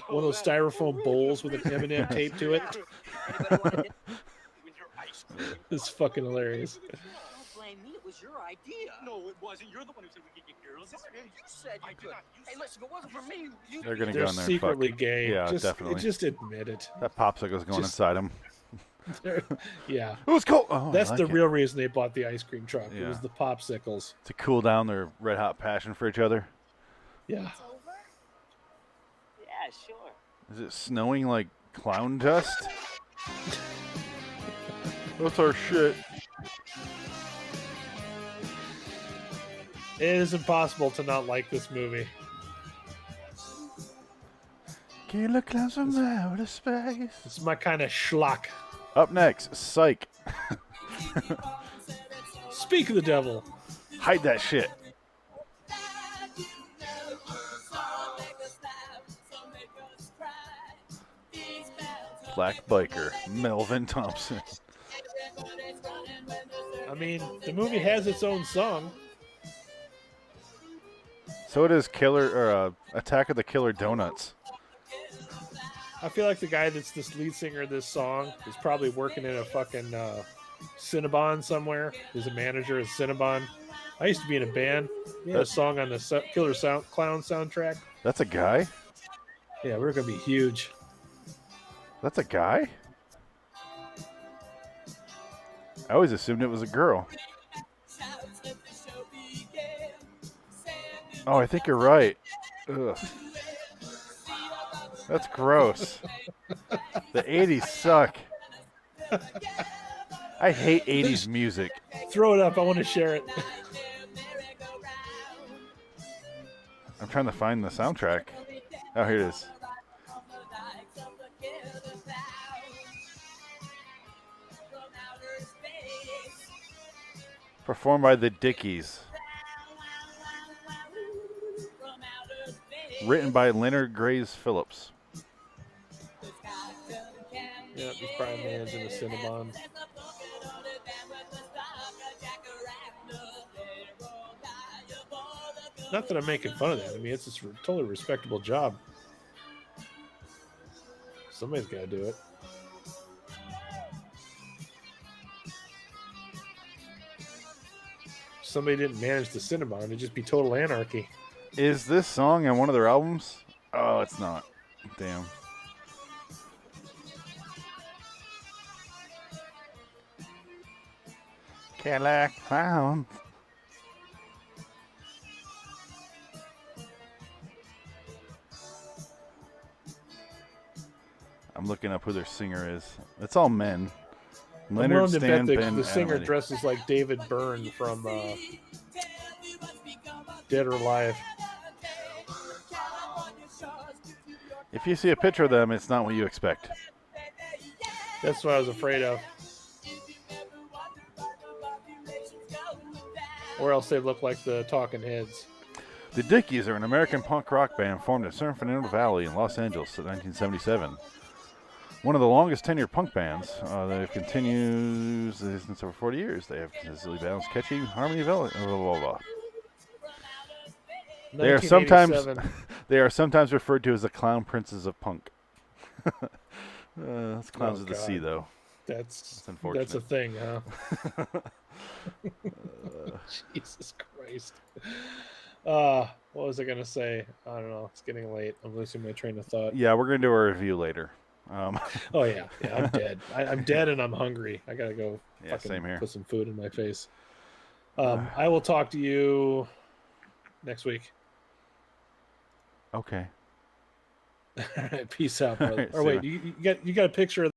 of those styrofoam bowls with an M&M taped to it. It's fucking hilarious. Don't blame me. It was your idea. No, it wasn't. You're the one who said we could get girls. You said you could. Hey, listen, it wasn't for me. They're going to They're go in there and fuck. secretly gay. Yeah, just, definitely. Just admit it. That popsicle's going Just- inside him. Yeah. It was cool. Oh, I That's like the it. real reason they bought the ice cream truck. It Yeah. was the popsicles. To cool down their red hot passion for each other. Yeah. Yeah, sure. Is it snowing like clown dust? That's our shit. It is impossible to not like this movie. Killer clowns from outer space. It's my kind of schlock. Up next, Psych. Speak of the devil. Hide that shit. Black biker, Melvin Thompson. I mean, the movie has its own song. So it is Attack of the Killer Donuts. I feel like the guy that's this lead singer of this song is probably working in a fucking Cinnabon somewhere. He's a manager at Cinnabon. I used to be in a band. We had a song on the Clown soundtrack. That's a guy? Yeah, we're going to be huge. That's a guy? I always assumed it was a girl. Oh, I think you're right. Ugh. That's gross. The 80s suck. I hate 80s music. Throw it up. I want to share it. I'm trying to find the soundtrack. Oh, here it is. Performed by the Dickies. Written by Leonard Graves Phillips. Yeah, he's probably managing the Cinnabon. Not that I'm making fun of that. I mean, it's a totally respectable job. Somebody's got to do it. If somebody didn't manage the Cinnabon, it'd just be total anarchy. Is this song on one of their albums? Oh, it's not. Damn. Cadillac Clown. I'm looking up who their singer is. It's all men. Leonard, I'm willing to Stan, bet Ben, the singer Emily. dresses like David Byrne from Dead or Alive. If you see a picture of them, it's not what you expect. That's what I was afraid of. Or else they look like the Talking Heads. The Dickies are an American punk rock band formed in San Fernando Valley in Los Angeles in 1977. One of the longest tenured punk bands. They've continued since over 40 years. They have consistently balanced catchy harmony, blah, blah, blah, blah. They are sometimes referred to as the Clown Princes of Punk. That's Clowns of the Sea, though. That's unfortunate. That's a thing, huh? Jesus Christ. What was I gonna say? I don't know. It's getting late. I'm losing my train of thought. Yeah, we're gonna do a review later. Oh yeah, I'm dead. I'm dead and I'm hungry. I gotta go. Yeah, same here. Put some food in my face. I will talk to you next week. Okay. All right, peace out, brother. All right, or wait, you got a picture of